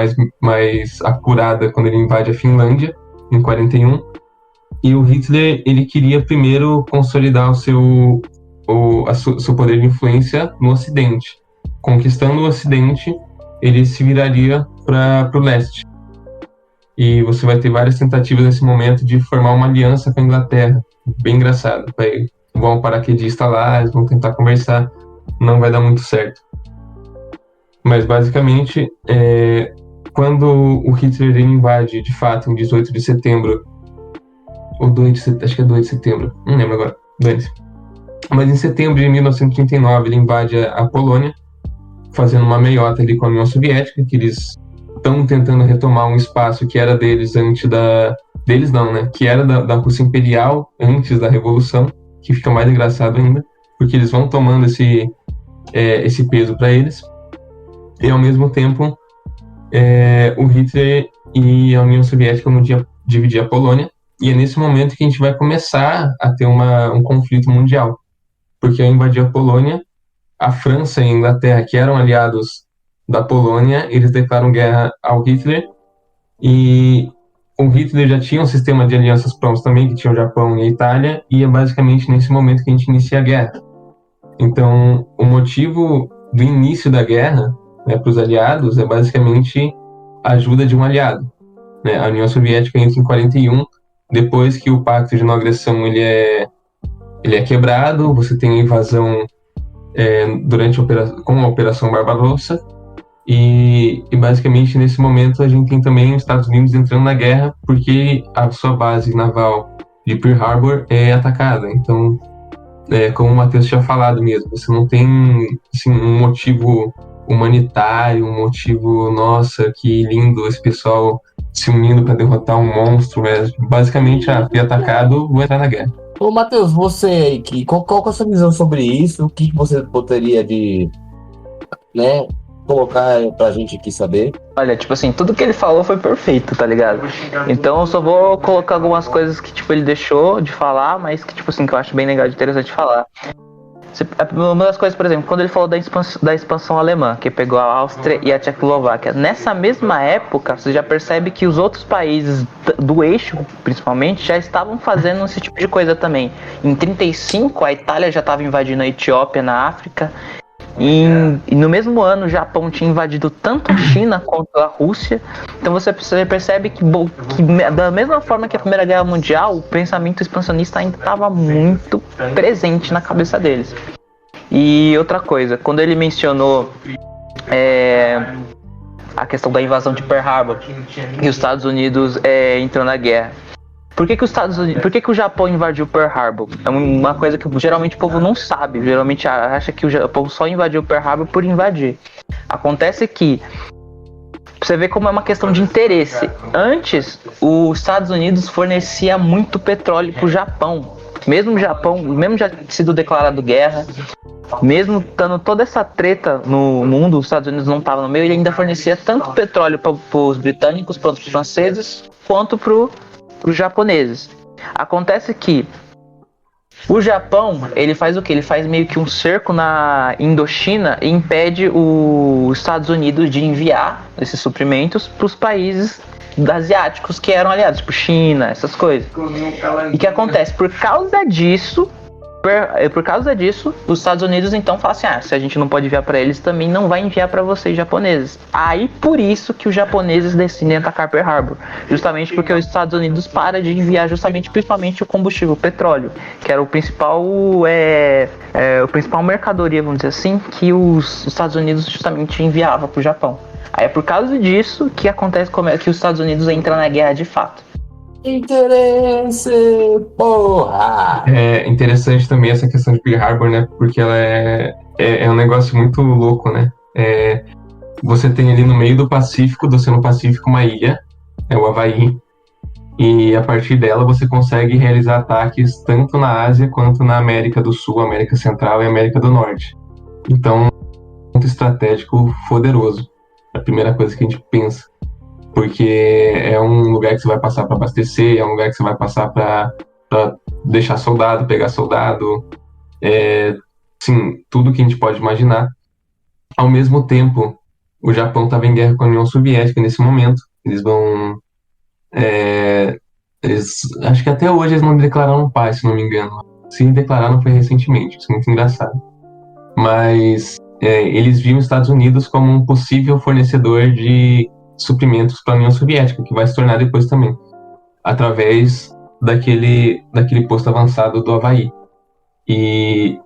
mais apurada quando ele invade a Finlândia, em 41. E o Hitler, ele queria primeiro consolidar o seu poder de influência no Ocidente. Conquistando o Ocidente, ele se viraria para o leste. E você vai ter várias tentativas nesse momento de formar uma aliança com a Inglaterra. Bem engraçado. Vão um paraquedista lá, eles vão tentar conversar, não vai dar muito certo. Mas basicamente, quando o Hitler invade, de fato, em 18 de setembro, ou 2 de setembro, acho que é 2 de setembro, não lembro agora, mas em setembro de 1939 ele invade a Polônia, fazendo uma meiota ali com a União Soviética, que eles estão tentando retomar um espaço que era deles antes deles não, né? Que era da Rússia Imperial antes da Revolução, que fica mais engraçado ainda, porque eles vão tomando esse peso para eles. E ao mesmo tempo, o Hitler e a União Soviética vão dividir a Polônia, e é nesse momento que a gente vai começar a ter um conflito mundial. Porque ao invadir a Polônia, a França e a Inglaterra, que eram aliados da Polônia, eles declaram guerra ao Hitler, e o Hitler já tinha um sistema de alianças prontos também, que tinha o Japão e a Itália, e é basicamente nesse momento que a gente inicia a guerra. Então, o motivo do início da guerra, né, para os aliados é basicamente a ajuda de um aliado. Né? A União Soviética entra em 41, depois que o pacto de não agressão ele é quebrado, você tem a invasão com a Operação Barbarossa, e basicamente nesse momento a gente tem também os Estados Unidos entrando na guerra, porque a sua base naval de Pearl Harbor é atacada. Então, como o Matheus tinha falado mesmo, você não tem assim, um motivo humanitário, um motivo, nossa, que lindo esse pessoal se unindo para derrotar um monstro. Basicamente, fui atacado, vou entrar na guerra. Ô, Matheus, você aí, qual é a sua visão sobre isso? O que você poderia né, colocar pra gente aqui saber. Olha, tipo assim, tudo que ele falou foi perfeito, tá ligado? Então eu só vou colocar algumas coisas que, tipo, ele deixou de falar, mas que, tipo assim, que eu acho bem legal e interessante falar. Uma das coisas, por exemplo, quando ele falou da expansão alemã, que pegou a Áustria e a Tchecoslováquia, nessa mesma época, você já percebe que os outros países do eixo, principalmente, já estavam fazendo esse tipo de coisa também. Em 35, a Itália já estava invadindo a Etiópia na África. E no mesmo ano, o Japão tinha invadido tanto a China quanto a Rússia. Então você percebe que da mesma forma que a Primeira Guerra Mundial, o pensamento expansionista ainda estava muito presente na cabeça deles. E outra coisa, quando ele mencionou a questão da invasão de Pearl Harbor e os Estados Unidos entrou na guerra. Por que o Japão invadiu Pearl Harbor? É uma coisa que geralmente o povo não sabe. Geralmente acha que o Japão só invadiu Pearl Harbor por invadir. Acontece que você vê como é uma questão de interesse. Antes, os Estados Unidos fornecia muito petróleo para o Japão. Mesmo o Japão, mesmo já sido declarado guerra, mesmo estando toda essa treta no mundo, os Estados Unidos não estavam no meio, ele ainda fornecia tanto petróleo para os britânicos, para os franceses, quanto para os japoneses. Acontece que o Japão, ele faz o quê? Ele faz meio que um cerco na Indochina e impede os Estados Unidos de enviar esses suprimentos para os países asiáticos que eram aliados, tipo China, essas coisas. E o que acontece? Por causa disso, os Estados Unidos então falam assim, se a gente não pode enviar para eles, também não vai enviar para vocês japoneses. Aí por isso que os japoneses decidem atacar Pearl Harbor, justamente porque os Estados Unidos param de enviar principalmente o combustível, o petróleo, que era o principal mercadoria, vamos dizer assim, que os Estados Unidos justamente enviava para o Japão. Aí é por causa disso que acontece que os Estados Unidos entram na guerra de fato. Interesse, porra! É interessante também essa questão de Pearl Harbor, né? Porque ela é um negócio muito louco, né? Você tem ali no meio do Pacífico, do Oceano Pacífico, uma ilha, o Havaí, e a partir dela você consegue realizar ataques tanto na Ásia quanto na América do Sul, América Central e América do Norte. Então, um ponto estratégico poderoso. É a primeira coisa que a gente pensa. Porque é um lugar que você vai passar para abastecer, é um lugar que você vai passar para deixar soldado, pegar soldado, sim, tudo que a gente pode imaginar. Ao mesmo tempo, o Japão estava em guerra com a União Soviética nesse momento. Acho que até hoje eles não declararam paz, se não me engano. Se declararam foi recentemente, isso é muito engraçado. Mas eles viam os Estados Unidos como um possível fornecedor de suprimentos para a União Soviética, que vai se tornar depois também, através daquele posto avançado do Havaí. E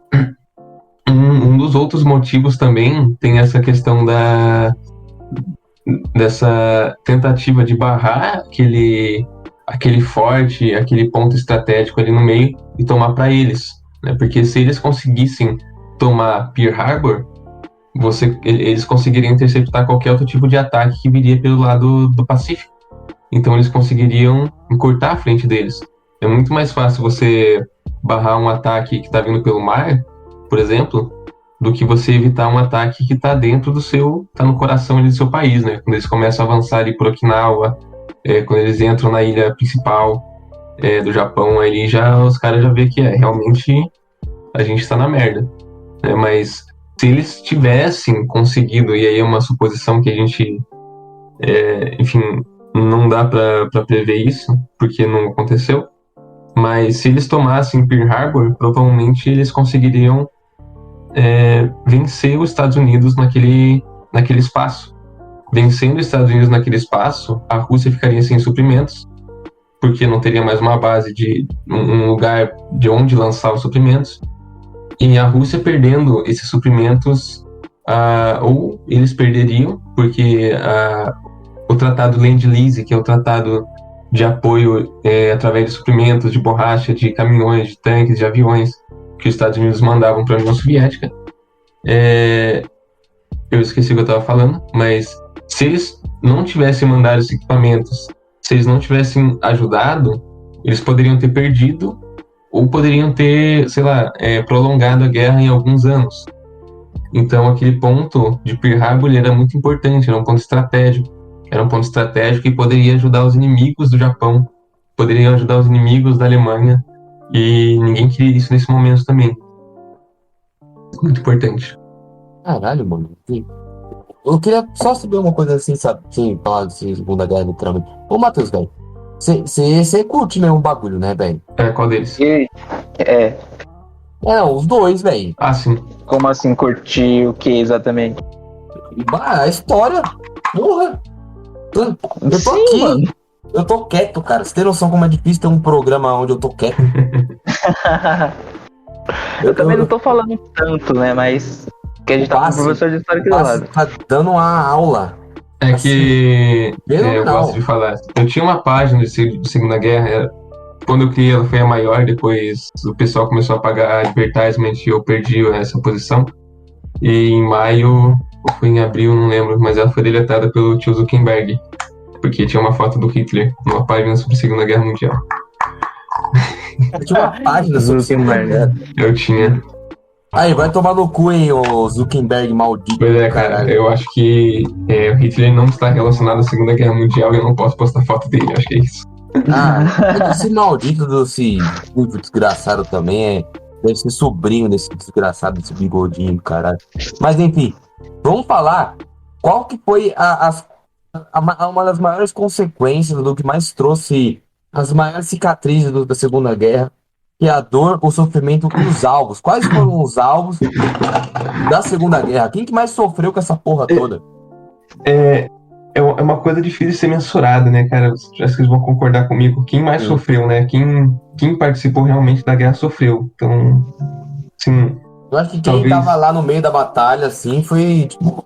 um dos outros motivos também tem essa questão dessa tentativa de barrar aquele forte, aquele ponto estratégico ali no meio e tomar para eles, né? Porque se eles conseguissem tomar Pearl Harbor, eles conseguiriam interceptar qualquer outro tipo de ataque que viria pelo lado do Pacífico. Então eles conseguiriam encurtar a frente deles. É muito mais fácil você barrar um ataque que está vindo pelo mar, por exemplo, do que você evitar um ataque que está dentro está no coração ali do seu país, né? Quando eles começam a avançar ali por Okinawa, quando eles entram na ilha principal do Japão, aí os caras já vê que realmente a gente está na merda, né? Mas se eles tivessem conseguido, e aí é uma suposição que a gente, enfim, não dá para prever isso, porque não aconteceu, mas se eles tomassem Pearl Harbor, provavelmente eles conseguiriam vencer os Estados Unidos naquele espaço. Vencendo os Estados Unidos naquele espaço, a Rússia ficaria sem suprimentos, porque não teria mais uma base um lugar de onde lançar os suprimentos. E a Rússia perdendo esses suprimentos, ou eles perderiam, porque o Tratado Lend-Lease, que é o tratado de apoio através de suprimentos, de borracha, de caminhões, de tanques, de aviões, que os Estados Unidos mandavam para a União Soviética. Eu esqueci o que eu estava falando, mas se eles não tivessem mandado esses equipamentos, se eles não tivessem ajudado, eles poderiam ter perdido ou poderiam ter, sei lá, prolongado a guerra em alguns anos. Então aquele ponto de Pearl Harbor ele era muito importante, era um ponto estratégico. Era um ponto estratégico que poderia ajudar os inimigos do Japão, poderia ajudar os inimigos da Alemanha, e ninguém queria isso nesse momento também. Muito importante. Caralho, mano. Eu queria só saber uma coisa assim, sabe? Sem falar de Segunda Guerra, literalmente. Ô, Matheus, velho. Você curte mesmo o bagulho, né, velho? Qual deles? Não, os dois, velho. Ah, sim. Como assim curtir o que exatamente? A história. Porra. Eu tô Sim, aqui. mano. Eu tô quieto, cara. Você tem noção como é difícil ter um programa onde eu tô quieto? Eu também não tô falando tanto, né? Mas que a gente tá com um professor de história aqui do lado. Tá dando uma aula. É que eu fenomenal. gosto de falar. Eu tinha uma página de Segunda Guerra. Quando eu criei ela foi a maior, depois o pessoal começou a pagar advertisement e eu perdi essa posição. E em maio, ou foi em abril, não lembro, mas ela foi deletada pelo tio Zuckerberg. Porque tinha uma foto do Hitler numa página sobre a Segunda Guerra Mundial. Tinha uma página sobre Zuckerberg. Eu tinha. Aí, vai tomar no cu, hein, ô Zuckerberg maldito. Pois é, cara, caralho. eu acho que o Hitler não está relacionado à Segunda Guerra Mundial e eu não posso postar foto dele, acho que é isso. Esse maldito desse desgraçado também deve ser sobrinho desse desgraçado, desse bigodinho, caralho. Mas enfim, vamos falar qual que foi uma das maiores consequências do que mais trouxe as maiores cicatrizes da Segunda Guerra, que é a dor, o sofrimento e os alvos. Quais foram os alvos da Segunda Guerra? Quem que mais sofreu com essa porra toda? É uma coisa difícil de ser mensurada, né, cara? Acho que vocês vão concordar comigo. Quem mais sofreu, né? Quem participou realmente da guerra sofreu. Então, sim. Eu acho que quem talvez... tava lá no meio da batalha, assim, foi, tipo...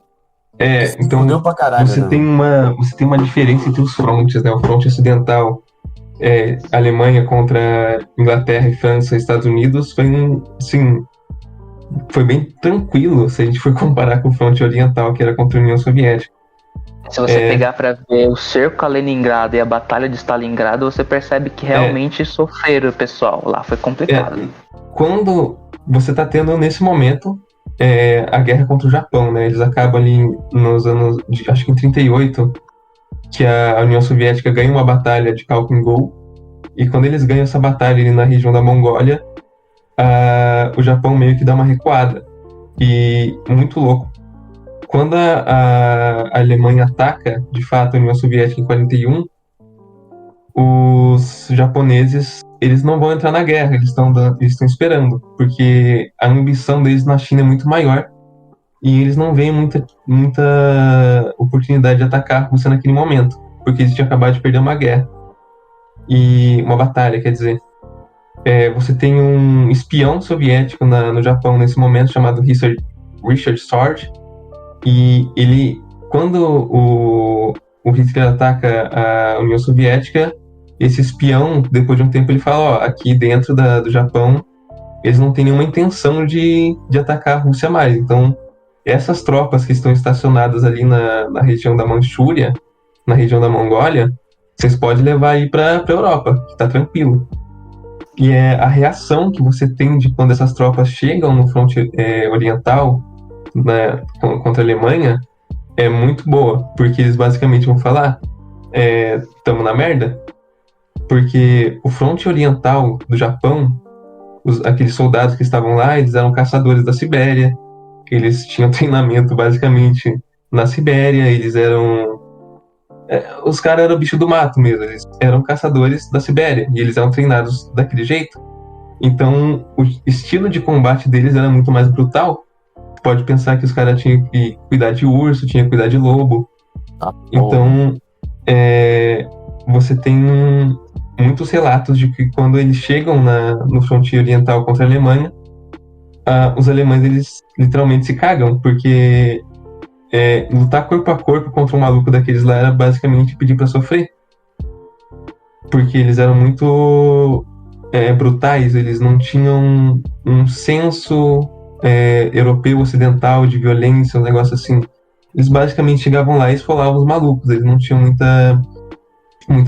então, fudeu pra caralho, você né? tem uma diferença entre os frontes, né? O fronte ocidental, Alemanha contra Inglaterra e França e Estados Unidos, foi bem tranquilo se a gente for comparar com o fronte oriental, que era contra a União Soviética. Se você pegar pra ver o cerco a Leningrado e a batalha de Stalingrado, você percebe que realmente sofreram o pessoal. Lá foi complicado. Quando você tá tendo, nesse momento, a guerra contra o Japão, né? Eles acabam ali nos anos, acho que em 38, que a União Soviética ganha uma batalha de Khalkhin Gol, e quando eles ganham essa batalha ali na região da Mongólia, o Japão meio que dá uma recuada. E muito louco. Quando a Alemanha ataca, de fato, a União Soviética em 41, os japoneses, eles não vão entrar na guerra, eles estão esperando, porque a ambição deles na China é muito maior e eles não veem muita oportunidade de atacar a Rússia naquele momento, porque eles tinham acabado de perder uma guerra. E uma batalha, quer dizer. Você tem um espião soviético no Japão nesse momento, chamado Richard Sorge, e ele, quando o Hitler ataca a União Soviética, esse espião, depois de um tempo, ele fala, aqui dentro do Japão, eles não têm nenhuma intenção de atacar a Rússia mais. Então, essas tropas que estão estacionadas ali na região da Manchúria, na região da Mongólia, vocês podem levar aí para a Europa, que tá tranquilo. E a reação que você tem de quando essas tropas chegam no fronte oriental, né, contra a Alemanha, é muito boa, porque eles basicamente vão falar, tamo na merda, porque o fronte oriental do Japão, aqueles soldados que estavam lá, eles eram caçadores da Sibéria, eles tinham treinamento basicamente na Sibéria, eles eram... os caras eram bicho do mato mesmo, eles eram caçadores da Sibéria, e eles eram treinados daquele jeito. Então, o estilo de combate deles era muito mais brutal. Pode pensar que os caras tinham que cuidar de urso, tinham que cuidar de lobo. Então, você tem muitos relatos de que quando eles chegam no fronte oriental contra a Alemanha, os alemães, eles literalmente se cagam, porque lutar corpo a corpo contra um maluco daqueles lá era basicamente pedir pra sofrer. Porque eles eram muito brutais, eles não tinham um senso europeu ocidental de violência, um negócio assim. Eles basicamente chegavam lá e esfolavam os malucos, eles não tinham muita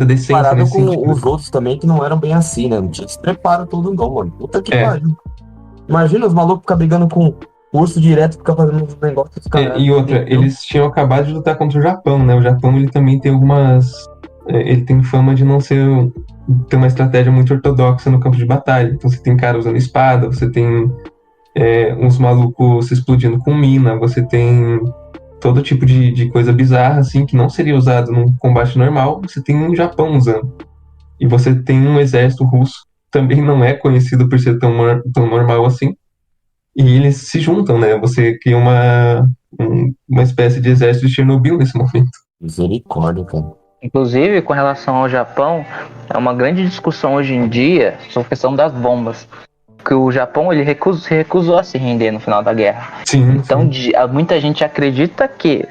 decência. Parado nesse com sentido. os outros também que não eram bem assim, né? Não tinha esse preparo todo não, mano. Puta que pariu. Imagina os malucos ficar brigando com curso direto, fica fazendo uns negócios dos caras. E outra, eles tinham acabado de lutar contra o Japão, né? O Japão, ele também tem algumas... Ele tem fama de não ter uma estratégia muito ortodoxa no campo de batalha. Então você tem cara usando espada, você tem uns malucos se explodindo com mina, você tem todo tipo de coisa bizarra, assim, que não seria usado num combate normal, você tem um Japão usando. E você tem um exército russo, também não é conhecido por ser tão normal assim, e eles se juntam, né? Você cria uma espécie de exército de Chernobyl nesse momento. Misericórdia, cara. Inclusive, com relação ao Japão, é uma grande discussão hoje em dia sobre a questão das bombas. Que o Japão ele se recusou a se render no final da guerra. Sim, então, muita gente acredita que,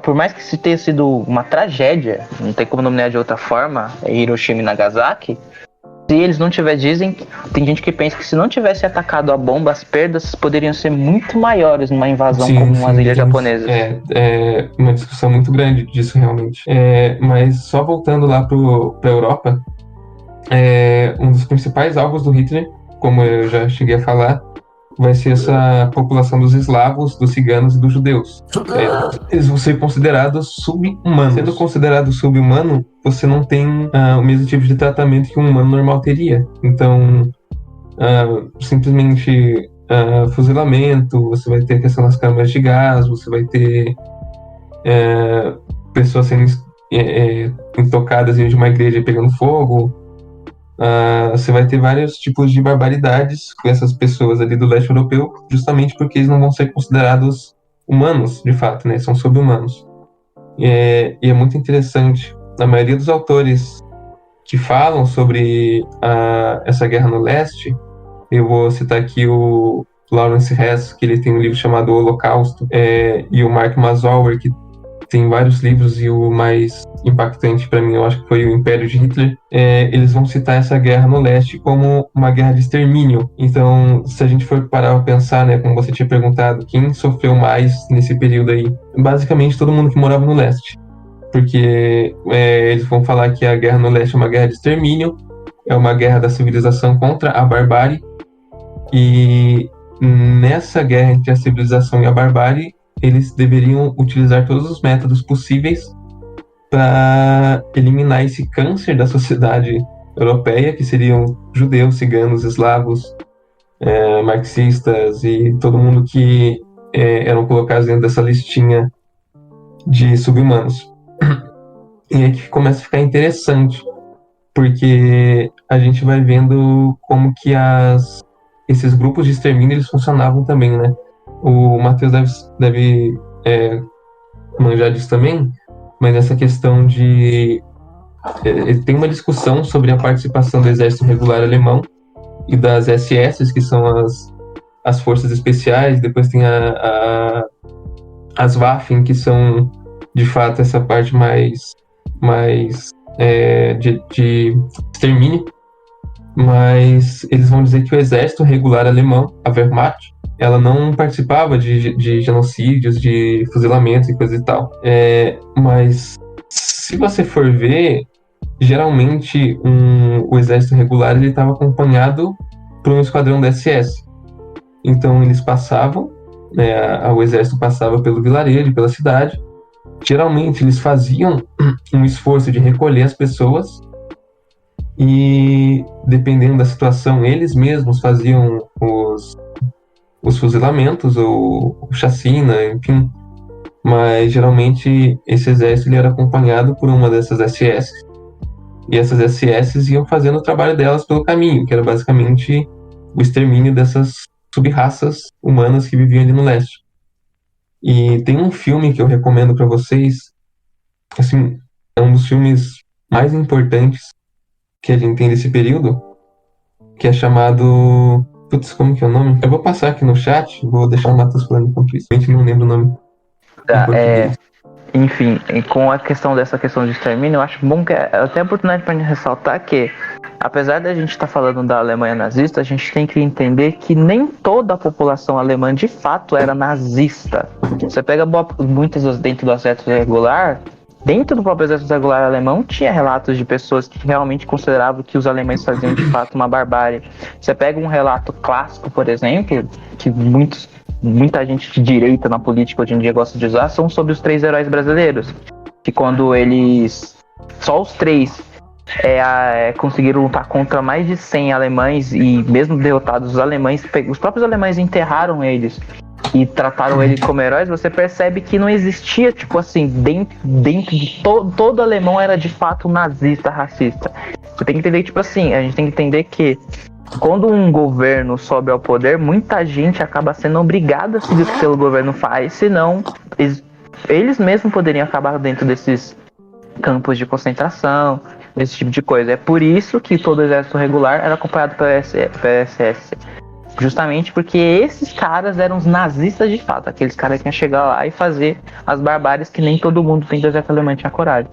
por mais que isso tenha sido uma tragédia, não tem como nominar de outra forma, Hiroshima e Nagasaki, se eles não tivessem, tem gente que pensa que se não tivesse atacado a bomba, as perdas poderiam ser muito maiores numa invasão como as ilhas japonesas. É uma discussão muito grande disso, realmente. Mas só voltando lá pra Europa, um dos principais alvos do Hitler, como eu já cheguei a falar, vai ser essa população dos eslavos, dos ciganos e dos judeus. Eles vão ser considerados sub-humanos. Sendo considerado sub-humano, você não tem o mesmo tipo de tratamento que um humano normal teria. Então, simplesmente fuzilamento, você vai ter a questão das câmaras de gás, você vai ter pessoas sendo intocadas em uma igreja pegando fogo. Você vai ter vários tipos de barbaridades com essas pessoas ali do leste europeu, justamente porque eles não vão ser considerados humanos, de fato, né? São sub-humanos. E é muito interessante. A maioria dos autores que falam sobre essa guerra no leste, eu vou citar aqui o Lawrence Hess, que ele tem um livro chamado O Holocausto, e o Mark Mazauer, que tem vários livros, e o mais impactante para mim, eu acho que foi o Império de Hitler. Eles vão citar essa guerra no leste como uma guerra de extermínio. Então, se a gente for parar a pensar, né, como você tinha perguntado, quem sofreu mais nesse período aí? Basicamente, todo mundo que morava no leste. Porque eles vão falar que a guerra no leste é uma guerra de extermínio, é uma guerra da civilização contra a barbárie, e nessa guerra entre a civilização e a barbárie, eles deveriam utilizar todos os métodos possíveis para eliminar esse câncer da sociedade europeia, que seriam judeus, ciganos, eslavos, marxistas e todo mundo que eram colocados dentro dessa listinha de sub-humanos. E é que começa a ficar interessante, porque a gente vai vendo como que esses grupos de extermínio eles funcionavam também, né? O Matheus deve manjar disso também, mas essa questão de... tem uma discussão sobre a participação do exército regular alemão e das SS, que são as forças especiais, depois tem as Waffen, que são, de fato, essa parte mais de extermínio, mas eles vão dizer que o exército regular alemão, a Wehrmacht, ela não participava de genocídios, de fuzilamentos e coisa e tal. Mas se você for ver, geralmente o exército regular ele estava acompanhado por um esquadrão da SS. Então eles passavam, o exército passava pelo vilarejo, pela cidade. Geralmente eles faziam um esforço de recolher as pessoas e, dependendo da situação, eles mesmos faziam os fuzilamentos ou chacina, enfim. Mas geralmente esse exército ele era acompanhado por uma dessas SS, e essas SS iam fazendo o trabalho delas pelo caminho, que era basicamente o extermínio dessas sub-raças humanas que viviam ali no leste. E tem um filme que eu recomendo para vocês, assim, é um dos filmes mais importantes que a gente tem desse período, que é chamado... Putz, como que é o nome? Eu vou passar aqui no chat, vou deixar o Matheus falando enquanto isso. A gente não lembra o nome. Enfim, com a questão de extermínio, eu acho bom que até a oportunidade para gente ressaltar que, apesar da gente estar falando da Alemanha nazista, a gente tem que entender que nem toda a população alemã de fato era nazista. Você pega muitas dentro do exército regular, dentro do próprio exército regular alemão tinha relatos de pessoas que realmente consideravam que os alemães faziam de fato uma barbárie. Você pega um relato clássico, por exemplo, que muita gente de direita na política hoje em dia gosta de usar, são sobre os 3 heróis brasileiros, que quando eles, só os 3 conseguiram lutar contra mais de 100 alemães, e mesmo derrotados os próprios alemães enterraram eles e trataram eles como heróis. Você percebe que não existia, tipo assim, dentro de todo alemão era de fato nazista, racista. Você tem que entender que, tipo assim, a gente tem que entender que quando um governo sobe ao poder, muita gente acaba sendo obrigada a seguir o que o governo faz, senão eles mesmos poderiam acabar dentro desses campos de concentração, esse tipo de coisa. É por isso que todo o exército regular era acompanhado pela SS. Justamente porque esses caras eram os nazistas de fato, aqueles caras que iam chegar lá e fazer as barbáries que nem todo mundo tem do exército alemão tinha coragem.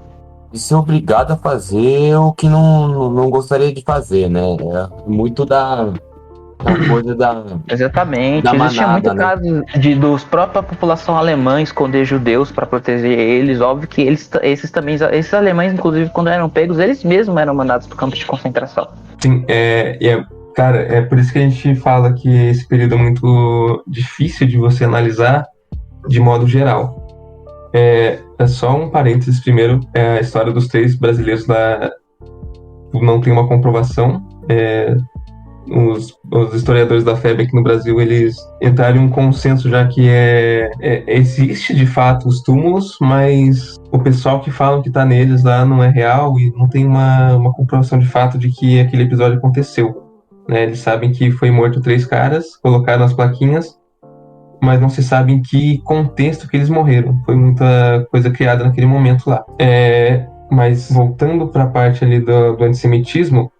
E ser obrigado a fazer o que não gostaria de fazer, né? É muito da coisa da... Exatamente. Da existia manada, muito né? caso dos própria população alemã esconder judeus para proteger eles. Óbvio que esses alemães, inclusive, quando eram pegos, eles mesmos eram mandados para campos de concentração. Sim, cara, é por isso que a gente fala que esse período é muito difícil de você analisar de modo geral. É só um parênteses primeiro, a história dos 3 brasileiros lá não tem uma comprovação. Os historiadores da FEB aqui no Brasil, eles entraram em um consenso já que existe de fato os túmulos, mas o pessoal que falam que está neles lá não é real e não tem uma comprovação de fato de que aquele episódio aconteceu. Né? Eles sabem que foi morto 3 caras, colocaram as plaquinhas, mas não se sabe em que contexto que eles morreram. Foi muita coisa criada naquele momento lá. Mas voltando para a parte ali do antissemitismo,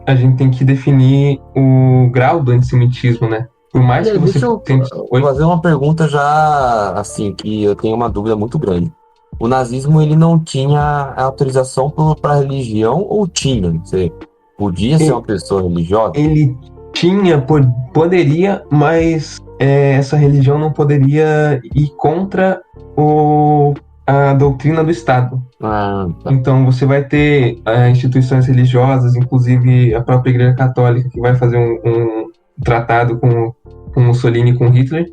a gente tem que definir o grau do antissemitismo, né? Por mais que você Deixa eu tente... fazer uma pergunta já, assim, que eu tenho uma dúvida muito grande. O nazismo, ele não tinha autorização para religião ou tinha? Você podia ser uma pessoa religiosa? Ele tinha, poderia, mas essa religião não poderia ir contra a doutrina do Estado. Tá. Então você vai ter instituições religiosas, inclusive a própria Igreja Católica, que vai fazer um tratado com Mussolini e com Hitler.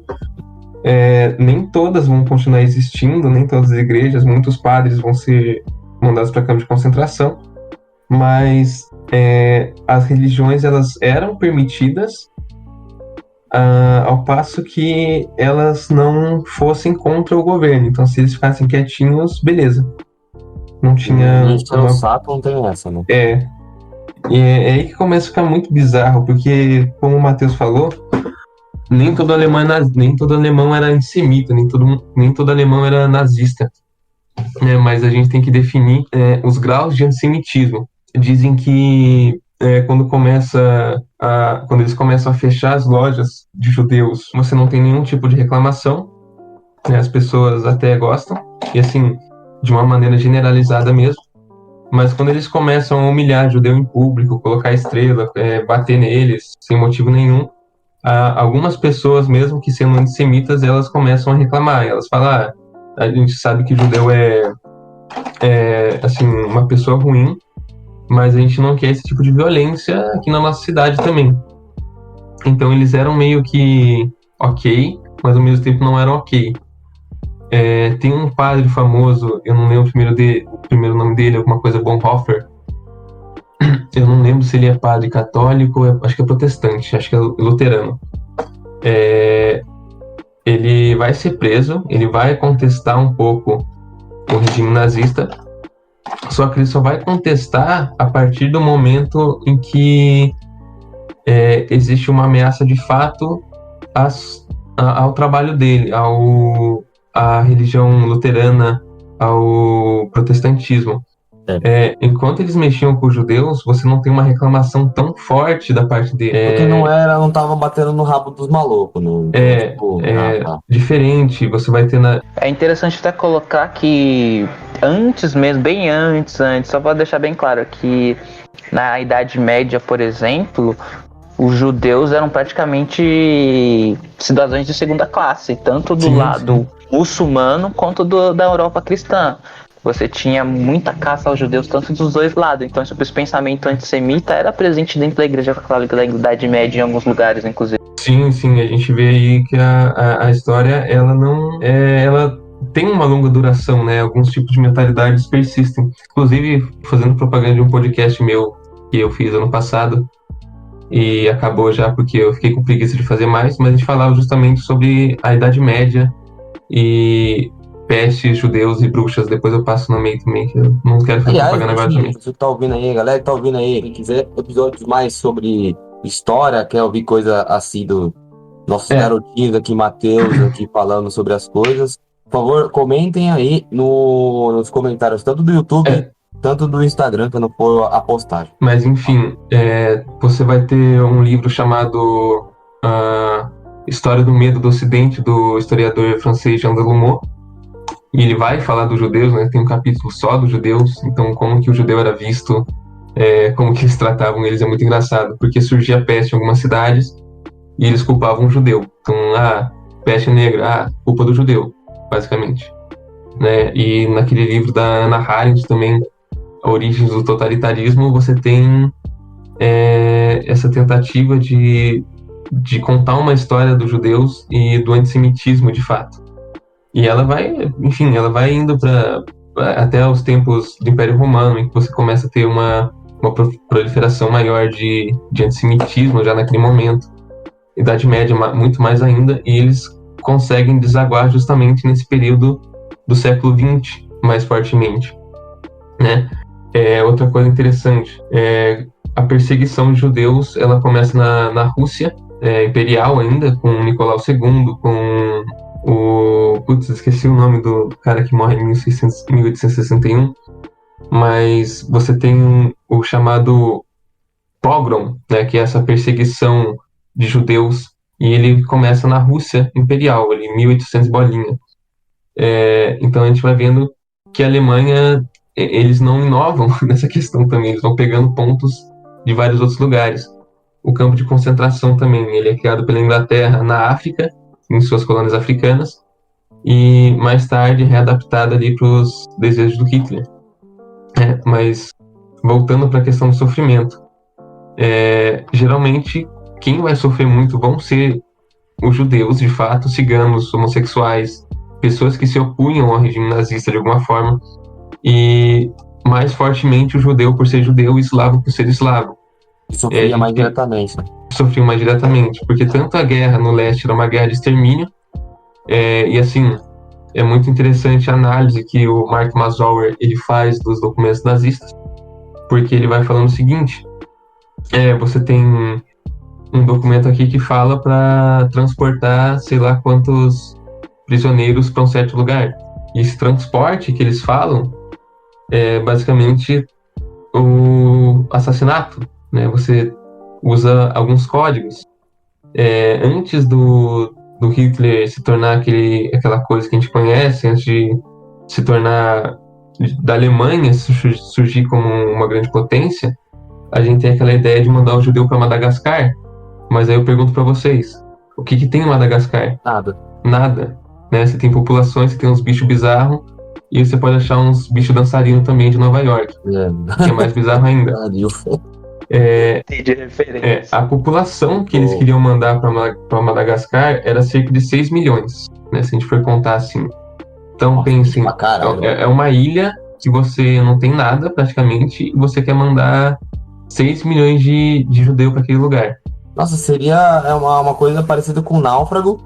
Nem todas vão continuar existindo, nem todas as igrejas, muitos padres vão ser mandados para campos de concentração, mas as religiões, elas eram permitidas, ao passo que elas não fossem contra o governo. Então, se eles ficassem quietinhos, beleza. Não tinha... O sapo não tem essa, né? E é aí que começa a ficar muito bizarro, porque, como o Matheus falou, nem todo alemão era antissemita, nem todo alemão era nazista. Mas a gente tem que definir os graus de antissemitismo. Dizem que quando eles começam a fechar as lojas de judeus, você não tem nenhum tipo de reclamação, né? As pessoas até gostam, e assim, de uma maneira generalizada mesmo. Mas quando eles começam a humilhar judeu em público, colocar estrela, bater neles sem motivo nenhum, algumas pessoas, mesmo que sendo antissemitas, elas começam a reclamar. Elas falam, a gente sabe que judeu é assim, uma pessoa ruim, mas a gente não quer esse tipo de violência aqui na nossa cidade também. Então eles eram meio que ok, mas ao mesmo tempo não eram ok. Tem um padre famoso, eu não lembro o primeiro nome dele, alguma coisa Bonhoeffer. Eu não lembro se ele é padre católico, acho que é protestante, acho que é luterano. Ele vai ser preso, ele vai contestar um pouco o regime nazista, só que ele só vai contestar a partir do momento em que existe uma ameaça de fato ao trabalho dele, à religião luterana, ao protestantismo. Enquanto eles mexiam com os judeus, você não tem uma reclamação tão forte da parte dele. Porque não tava batendo no rabo dos malucos, né? Diferente, você vai ter É interessante até colocar que antes mesmo, bem antes, só para deixar bem claro que na Idade Média, por exemplo, os judeus eram praticamente cidadãos de segunda classe, tanto do lado muçulmano quanto da Europa cristã. você tinha muita caça aos judeus, tanto dos dois lados. Então, esse pensamento antissemita era presente dentro da Igreja Católica da Idade Média em alguns lugares, inclusive. Sim, a gente vê aí que a história, ela não ela tem uma longa duração, né? Alguns tipos de mentalidades persistem. Inclusive, fazendo propaganda de um podcast meu que eu fiz ano passado, e acabou já porque eu fiquei com preguiça de fazer mais, mas a gente falava justamente sobre a Idade Média e peste, judeus e bruxas. Depois eu passo no meio também, que eu não quero fazer Aliás, propaganda agora também. você que tá ouvindo aí, galera que tá ouvindo aí, quem quiser episódios mais sobre história, quer ouvir coisa assim do nossos garotinhos aqui, Matheus, aqui falando sobre as coisas, por favor, comentem aí nos comentários, tanto do YouTube, tanto do Instagram, quando for a postagem. Mas enfim, você vai ter um livro chamado História do Medo do Ocidente, do historiador francês Jean Delumeau. E ele vai falar dos judeus, né? Tem um capítulo só dos judeus, então como que o judeu era visto, como que eles tratavam eles, é muito engraçado, porque surgia peste em algumas cidades e eles culpavam o judeu. Então, peste negra, culpa do judeu, basicamente. Né? E naquele livro da Hannah Arendt também, Origens do Totalitarismo, você tem essa tentativa de contar uma história dos judeus e do antissemitismo, de fato. E ela vai indo até os tempos do Império Romano, em que você começa a ter uma proliferação maior de antissemitismo já naquele momento. Idade Média, muito mais ainda, e eles conseguem desaguar justamente nesse período do século XX, mais fortemente. Né? Outra coisa interessante, a perseguição de judeus, ela começa na Rússia imperial ainda, com Nicolau II, com esqueci o nome do cara que morre em 1861, mas você tem o chamado pogrom, né, que é essa perseguição de judeus, e ele começa na Rússia imperial, ali em 1800 bolinha. Então a gente vai vendo que a Alemanha, eles não inovam nessa questão também, eles vão pegando pontos de vários outros lugares. O campo de concentração também, ele é criado pela Inglaterra na África, em suas colônias africanas, e mais tarde readaptado ali para os desejos do Hitler. Mas voltando para a questão do sofrimento, geralmente quem vai sofrer muito vão ser os judeus, de fato, ciganos, homossexuais, pessoas que se opunham ao regime nazista de alguma forma, e mais fortemente o judeu por ser judeu e o eslavo por ser eslavo. Sofria mais diretamente, né? Sofriam mais diretamente, porque tanto a guerra no leste era uma guerra de extermínio, e assim, é muito interessante a análise que o Mark Mazauer ele faz dos documentos nazistas, porque ele vai falando o seguinte, você tem um documento aqui que fala para transportar sei lá quantos prisioneiros para um certo lugar, e esse transporte que eles falam é basicamente o assassinato, né? Você usa alguns códigos. Antes do Hitler se tornar aquela coisa que a gente conhece, antes de se tornar da Alemanha surgir como uma grande potência, a gente tem aquela ideia de mandar o judeu para Madagascar. Mas aí eu pergunto para vocês, o que tem em Madagascar? Nada. Né? Você tem populações, você tem uns bichos bizarros, e você pode achar uns bichos dançarinos também de Nova York, que é mais bizarro ainda. De referência. A população que eles queriam mandar para Madagascar era cerca de 6 milhões, né, se a gente for contar assim. Então pensem, é uma ilha que você não tem nada praticamente, e você quer mandar 6 milhões de judeus para aquele lugar. Nossa, seria uma coisa parecida com Náufrago.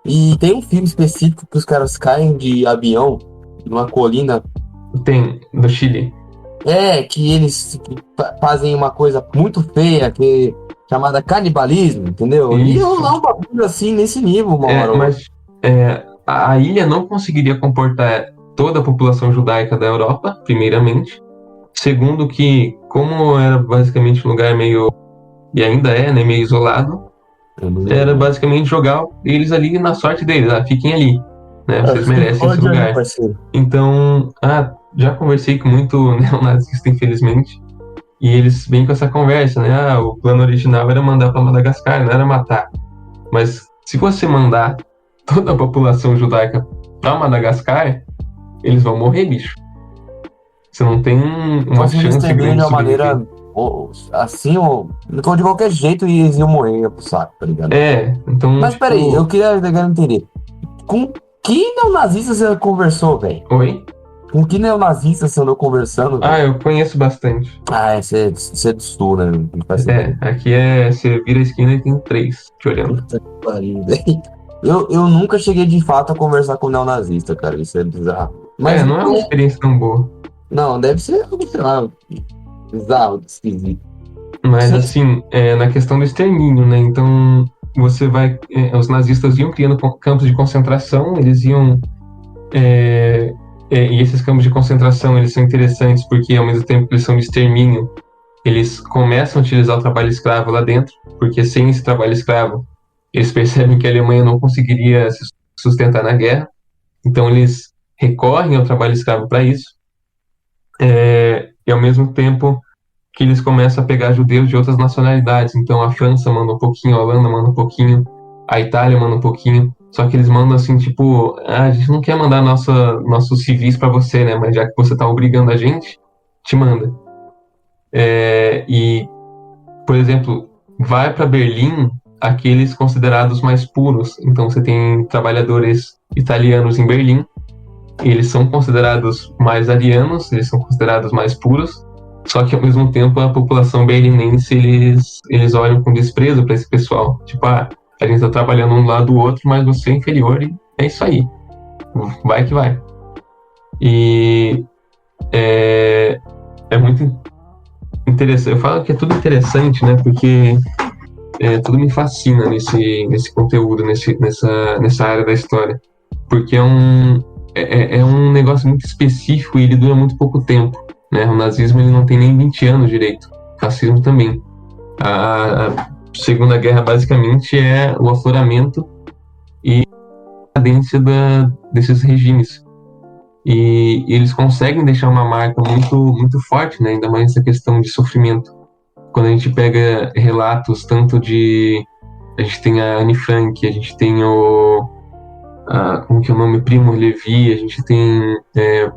E tem um filme específico que os caras caem de avião numa colina. Tem, no Chile. Que eles fazem uma coisa muito feia, chamada canibalismo, entendeu? Isso. E rolar um bagulho assim nesse nível, mano. Mas a ilha não conseguiria comportar toda a população judaica da Europa, primeiramente. Segundo que, como era basicamente um lugar meio, e ainda né, meio isolado, era basicamente jogar eles ali na sorte deles, fiquem ali, né, vocês merecem esse lugar. Então, já conversei com muito neonazista, infelizmente, e eles vêm com essa conversa, né, o plano original era mandar para Madagascar, não era matar. Mas se você mandar toda a população judaica para Madagascar, eles vão morrer, bicho. Você não tem uma Fosse chance extermínio grande de de uma sobreviver. maneira assim, então de qualquer jeito eles iam morrer pro saco, tá ligado? Então, Mas tipo... peraí, eu queria entender. Com que neonazista você conversou, velho? Oi? Com que neonazista você andou conversando, velho? Eu conheço bastante. Você é do sul, né? Não faz sentido. Aqui você vira a esquina e tem 3 te olhando. Puta que pariu, velho. Eu nunca cheguei de fato a conversar com neonazista, cara. Isso é bizarro. Mas Não é uma experiência tão boa. não, deve ser algo, sei lá, bizarro, esquisito. Mas, Sim. assim, na questão do extermínio, né? Então, você vai... os nazistas iam criando campos de concentração, eles iam... e esses campos de concentração, eles são interessantes porque, ao mesmo tempo que eles são de extermínio, eles começam a utilizar o trabalho escravo lá dentro, porque sem esse trabalho escravo, eles percebem que a Alemanha não conseguiria se sustentar na guerra, então eles recorrem ao trabalho escravo para isso, e ao mesmo tempo que eles começam a pegar judeus de outras nacionalidades, então a França manda um pouquinho, a Holanda manda um pouquinho, a Itália manda um pouquinho, só que eles mandam assim, tipo, a gente não quer mandar nossos civis para você, né, mas já que você tá obrigando a gente, te manda. E, por exemplo, vai para Berlim aqueles considerados mais puros. Então você tem trabalhadores italianos em Berlim, eles são considerados mais arianos, eles são considerados mais puros, só que ao mesmo tempo a população berlinense, eles olham com desprezo para esse pessoal. Tipo, a gente tá trabalhando um lado do outro, mas você é inferior e é isso aí. Vai que vai. E é muito interessante. Eu falo que é tudo interessante, né? Porque tudo me fascina nesse conteúdo, nessa área da história. Porque é um negócio muito específico e ele dura muito pouco tempo, né? O nazismo ele não tem nem 20 anos direito. O fascismo também. A Segunda Guerra basicamente é o afloramento e a cadência desses regimes. E eles conseguem deixar uma marca muito, muito forte, né? Ainda mais essa questão de sofrimento. Quando a gente pega relatos tanto de... A gente tem a Anne Frank, a gente tem como que é o nome? Primo Levi, a gente tem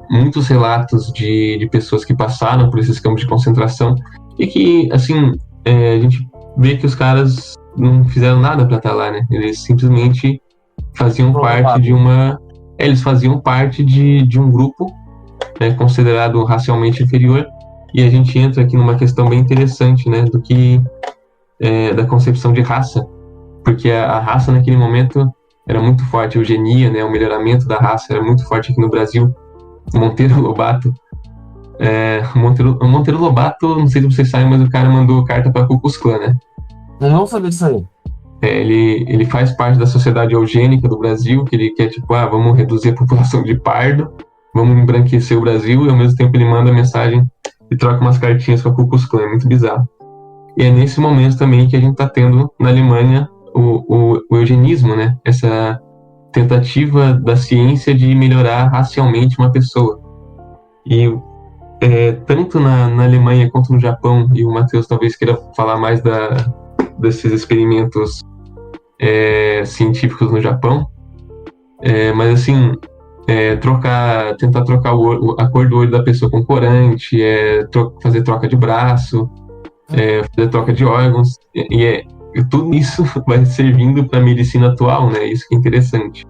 muitos relatos de pessoas que passaram por esses campos de concentração e que, assim, a gente vê que os caras não fizeram nada para estar lá, né? Eles simplesmente faziam parte de uma... Eles faziam parte de um grupo, né, considerado racialmente inferior, e a gente entra aqui numa questão bem interessante, né, do que da concepção de raça, porque a raça naquele momento era muito forte, a eugenia, né, o melhoramento da raça era muito forte aqui no Brasil. Monteiro Lobato, Monteiro Lobato, não sei se vocês sabem, mas o cara mandou carta para Ku Klux Klan, né? Eu não sabia disso aí. Ele faz parte da sociedade eugênica do Brasil, que ele quer, tipo, vamos reduzir a população de pardo, vamos embranquecer o Brasil, e ao mesmo tempo ele manda mensagem e troca umas cartinhas com a Ku Klux Klan, é muito bizarro. E é nesse momento também que a gente está tendo na Alemanha o eugenismo, né? Essa tentativa da ciência de melhorar racialmente uma pessoa. E tanto na Alemanha quanto no Japão, e o Matheus talvez queira falar mais desses experimentos científicos no Japão, mas assim, tentar trocar a cor do olho da pessoa com corante, fazer troca de braço, fazer troca de órgãos, e tudo isso vai servindo para a medicina atual, né? Isso que é interessante.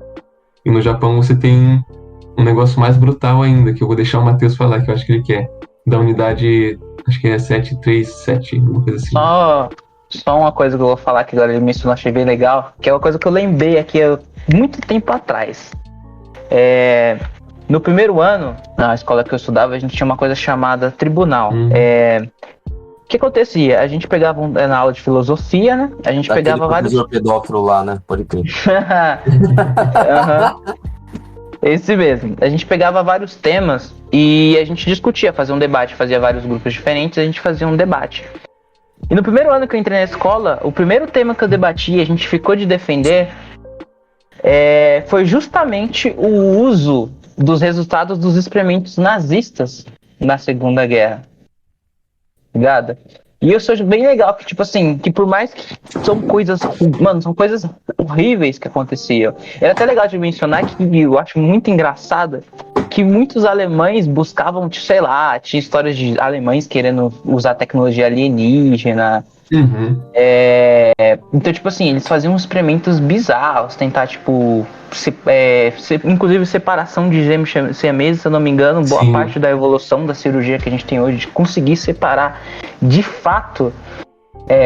E no Japão você tem um negócio mais brutal ainda, que eu vou deixar o Matheus falar, que eu acho que ele quer, da unidade, acho que é 737, alguma coisa assim. Só uma coisa que eu vou falar que agora ele mencionou, achei bem legal, que é uma coisa que eu lembrei aqui muito tempo atrás. No primeiro ano, na escola que eu estudava, a gente tinha uma coisa chamada tribunal. O que acontecia? A gente pegava na aula de filosofia, né? A gente pegava vários... pedófilo lá, né? Pode crer. Esse mesmo. A gente pegava vários temas e a gente discutia, fazia um debate, fazia vários grupos diferentes, a gente fazia um debate. E no primeiro ano que eu entrei na escola, o primeiro tema que eu debati e a gente ficou de defender foi justamente o uso dos resultados dos experimentos nazistas na Segunda Guerra. Ligado? E eu acho bem legal que, tipo assim, que por mais que são coisas horríveis que aconteciam. Era até legal de mencionar que eu acho muito engraçado que muitos alemães buscavam, sei lá, tinha histórias de alemães querendo usar tecnologia alienígena. Uhum. Então, tipo assim, eles faziam experimentos bizarros, tentar, tipo, inclusive separação de gêmeos siameses, se eu não me engano, boa Sim. parte da evolução da cirurgia que a gente tem hoje, de conseguir separar de fato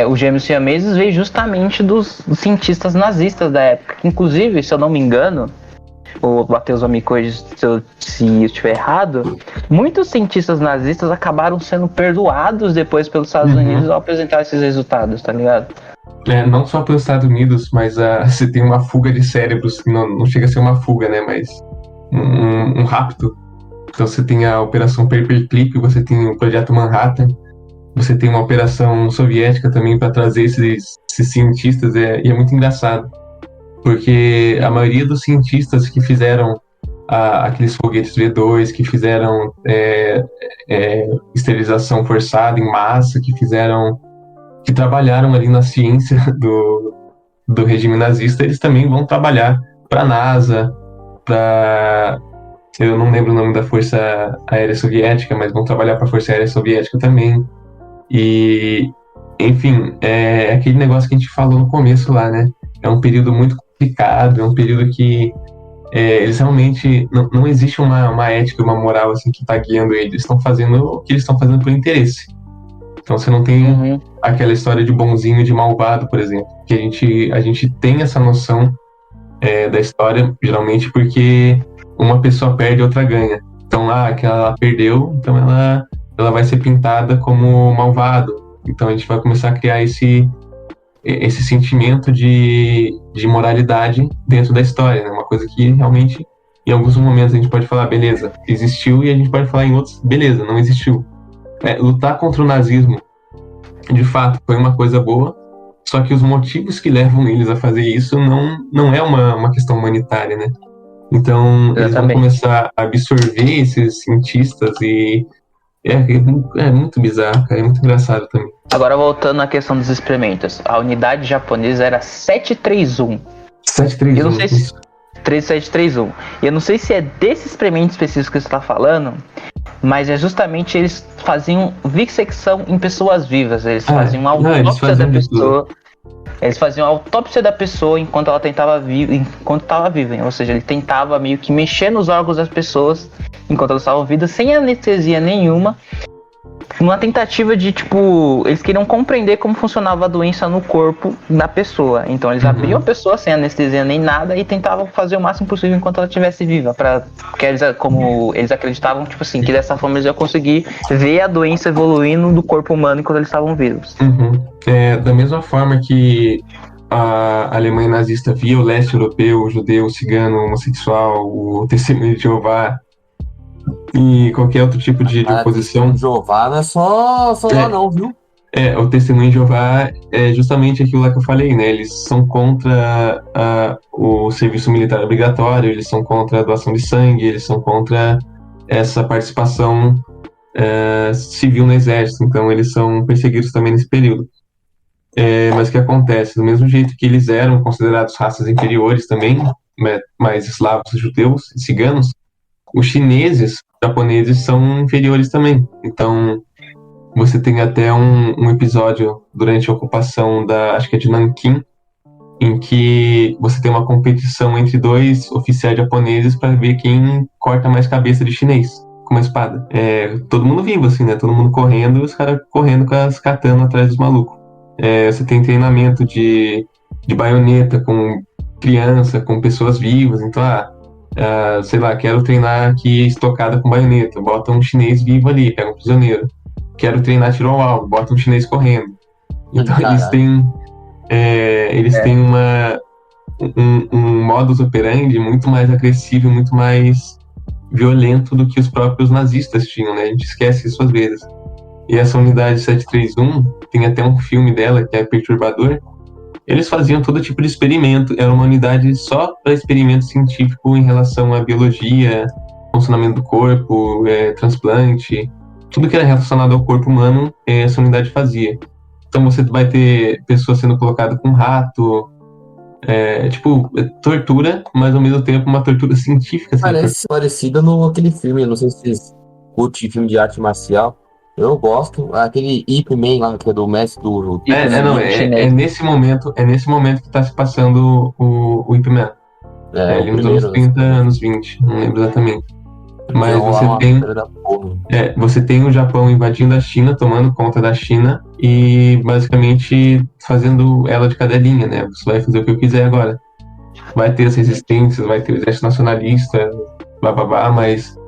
os gêmeos siameses, veio justamente dos cientistas nazistas da época. Inclusive, se eu não me engano, o Matheus vai me corrigir se eu estiver errado, muitos cientistas nazistas acabaram sendo perdoados depois pelos Estados Unidos ao apresentar esses resultados, tá ligado? Não só pelos Estados Unidos, mas você tem uma fuga de cérebros, não chega a ser uma fuga, né, mas um rapto. Então você tem a Operação Paperclip, você tem o Projeto Manhattan, você tem uma operação soviética também para trazer esses cientistas, e é muito engraçado, porque a maioria dos cientistas que fizeram aqueles foguetes V2, que fizeram esterilização forçada em massa, que trabalharam ali na ciência do regime nazista, eles também vão trabalhar para a NASA, eu não lembro o nome da Força Aérea Soviética, mas vão trabalhar para a Força Aérea Soviética também. E, enfim, é aquele negócio que a gente falou no começo lá, né? É um período muito complicado, é um período que eles realmente, não existe uma ética, uma moral assim que está guiando eles. Eles estão fazendo o que eles estão fazendo por interesse. Então você não tem aquela história de bonzinho e de malvado, por exemplo, que a gente tem essa noção da história, geralmente porque uma pessoa perde e outra ganha. Então que ela perdeu, então ela vai ser pintada como malvado. Então a gente vai começar a criar esse sentimento de moralidade dentro da história, né? Uma coisa que realmente, em alguns momentos a gente pode falar, beleza, existiu, e a gente pode falar em outros, beleza, não existiu. Lutar contra o nazismo, de fato, foi uma coisa boa, só que os motivos que levam eles a fazer isso não é uma questão humanitária, né? Então, eles vão começar a absorver esses cientistas e é muito bizarro, cara, é muito engraçado também. Agora, voltando à questão dos experimentos, a unidade japonesa era 731. 731. Eu não sei se 3731. Eu não sei se é desse experimento específico que você está falando, mas é justamente eles faziam vissecção em pessoas vivas. Eles faziam uma autópsia da pessoa. Eles faziam a autópsia da pessoa enquanto ela estava viva. Ou seja, ele tentava meio que mexer nos órgãos das pessoas enquanto elas estavam vivas, sem anestesia nenhuma. Numa tentativa de, eles queriam compreender como funcionava a doença no corpo da pessoa. Então eles abriam a pessoa sem anestesia nem nada e tentavam fazer o máximo possível enquanto ela estivesse viva. Porque como eles acreditavam, que dessa forma eles iam conseguir ver a doença evoluindo do corpo humano enquanto eles estavam vivos. Da mesma forma que a Alemanha nazista via o leste europeu, o judeu, o cigano, o homossexual, o testemunho de Jeová, e qualquer outro tipo de oposição. O Jeová não é só lá não, viu? O testemunho de Jeová é justamente aquilo lá que eu falei, né? Eles são contra o serviço militar obrigatório, eles são contra a doação de sangue, eles são contra essa participação civil no exército, então eles são perseguidos também nesse período. Mas o que acontece? Do mesmo jeito que eles eram considerados raças inferiores também, mais eslavos, judeus e ciganos, os chineses, japoneses são inferiores também. Então, você tem até um episódio durante a ocupação acho que é de Nanquim, em que você tem uma competição entre dois oficiais japoneses para ver quem corta mais cabeça de chinês com uma espada. Todo mundo vivo, assim, né? Todo mundo correndo e os caras correndo com as katanas atrás dos malucos. Você tem treinamento de baioneta com criança, com pessoas vivas. Então, sei lá, quero treinar aqui estocada com baioneta, bota um chinês vivo ali, pega um prisioneiro. Quero treinar tiro ao alvo, bota um chinês correndo. Então eles têm um modus operandi muito mais agressivo, muito mais violento do que os próprios nazistas tinham, né? A gente esquece isso às vezes. E essa unidade 731, tem até um filme dela que é perturbador. Eles faziam todo tipo de experimento, era uma unidade só para experimento científico em relação à biologia, funcionamento do corpo, transplante, tudo que era relacionado ao corpo humano, essa unidade fazia. Então você vai ter pessoas sendo colocadas com rato, tortura, mas ao mesmo tempo uma tortura científica. Assim, Parece parecida no aquele filme, eu não sei se vocês curtem filme de arte marcial. Eu gosto, aquele Ip Man lá, que é do mestre do... É nesse momento que tá se passando o Ip Man. Ali nos anos 30, anos 20, não lembro exatamente. Mas você tem o Japão invadindo a China, tomando conta da China e basicamente fazendo ela de cadelinha, né? Você vai fazer o que eu quiser agora. Vai ter as resistências, vai ter o exército nacionalista, bababá, mas